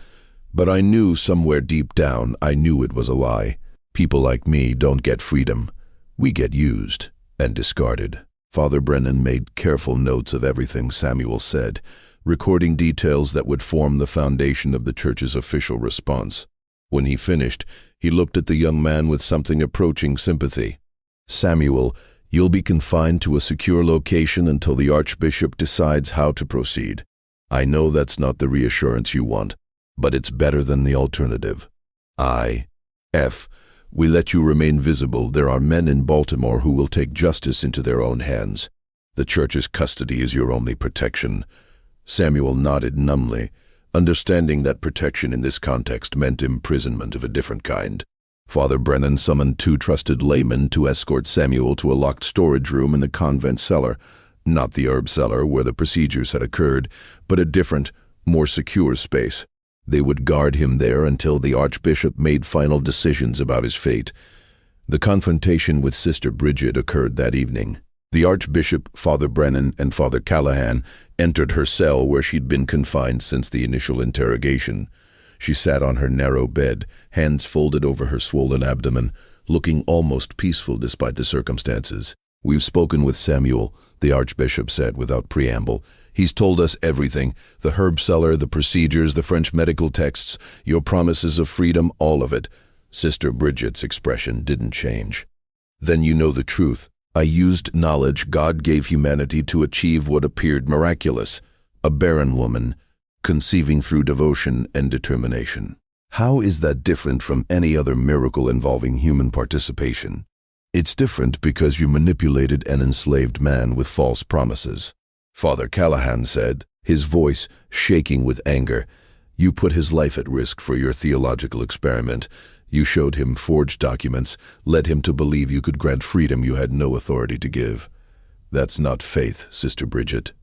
But I knew somewhere deep down, I knew it was a lie. People like me don't get freedom. We get used and discarded." Father Brennan made careful notes of everything Samuel said, recording details that would form the foundation of the Church's official response. When he finished, he looked at the young man with something approaching sympathy. "Samuel, you'll be confined to a secure location until the Archbishop decides how to proceed. I know that's not the reassurance you want, but it's better than the alternative. We let you remain visible. There are men in Baltimore who will take justice into their own hands. The Church's custody is your only protection." Samuel nodded numbly, understanding that protection in this context meant imprisonment of a different kind. Father Brennan summoned 2 trusted laymen to escort Samuel to a locked storage room in the convent cellar, not the herb cellar where the procedures had occurred, but a different, more secure space. They would guard him there until the Archbishop made final decisions about his fate. The confrontation with Sister Bridget occurred that evening. The Archbishop, Father Brennan, and Father Callahan entered her cell where she'd been confined since the initial interrogation. She sat on her narrow bed, hands folded over her swollen abdomen, looking almost peaceful despite the circumstances. "We've spoken with Samuel," the Archbishop said without preamble. "He's told us everything, the herb cellar, the procedures, the French medical texts, your promises of freedom, all of it." Sister Bridget's expression didn't change. "Then you know the truth. I used knowledge God gave humanity to achieve what appeared miraculous, a barren woman, conceiving through devotion and determination. How is that different from any other miracle involving human participation?" "It's different because you manipulated an enslaved man with false promises," Father Callahan said, his voice shaking with anger. "You put his life at risk for your theological experiment. You showed him forged documents, led him to believe you could grant freedom you had no authority to give. That's not faith, Sister Bridget.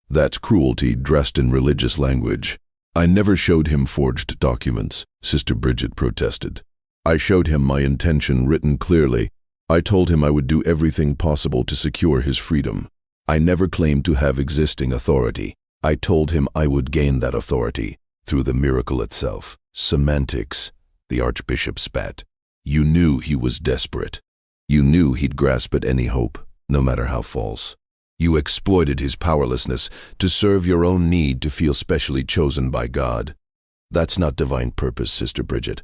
That's cruelty dressed in religious language." "I never showed him forged documents," Sister Bridget protested. "I showed him my intention written clearly. I told him I would do everything possible to secure his freedom. I never claimed to have existing authority. I told him I would gain that authority through the miracle itself." "Semantics," the Archbishop spat. "You knew he was desperate. You knew he'd grasp at any hope, no matter how false. You exploited his powerlessness to serve your own need to feel specially chosen by God. That's not divine purpose, Sister Bridget.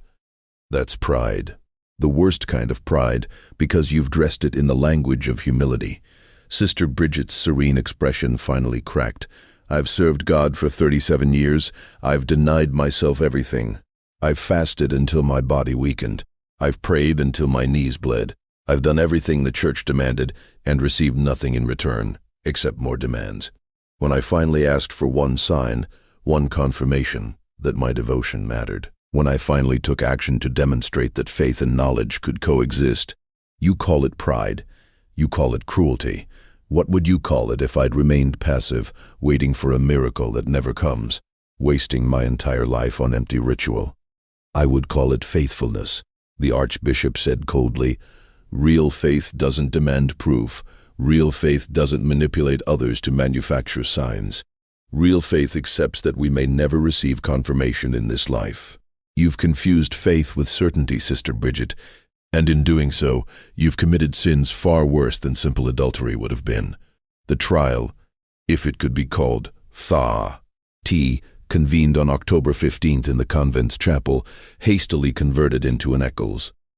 That's pride. The worst kind of pride, because you've dressed it in the language of humility." Sister Bridget's serene expression finally cracked. "I've served God for 37 years. I've denied myself everything. I've fasted until my body weakened. I've prayed until my knees bled. I've done everything the Church demanded and received nothing in return, except more demands. When I finally asked for one sign, one confirmation that my devotion mattered, when I finally took action to demonstrate that faith and knowledge could coexist, you call it pride. You call it cruelty. What would you call it if I'd remained passive, waiting for a miracle that never comes, wasting my entire life on empty ritual?" "I would call it faithfulness," the Archbishop said coldly. "Real faith doesn't demand proof. Real faith doesn't manipulate others to manufacture signs. Real faith accepts that we may never receive confirmation in this life. You've confused faith with certainty, Sister Bridget, and in doing so, you've committed sins far worse than simple adultery would have been. The trial, if it could be called, convened on October 15th in the Convent's chapel, hastily converted into an Eccles.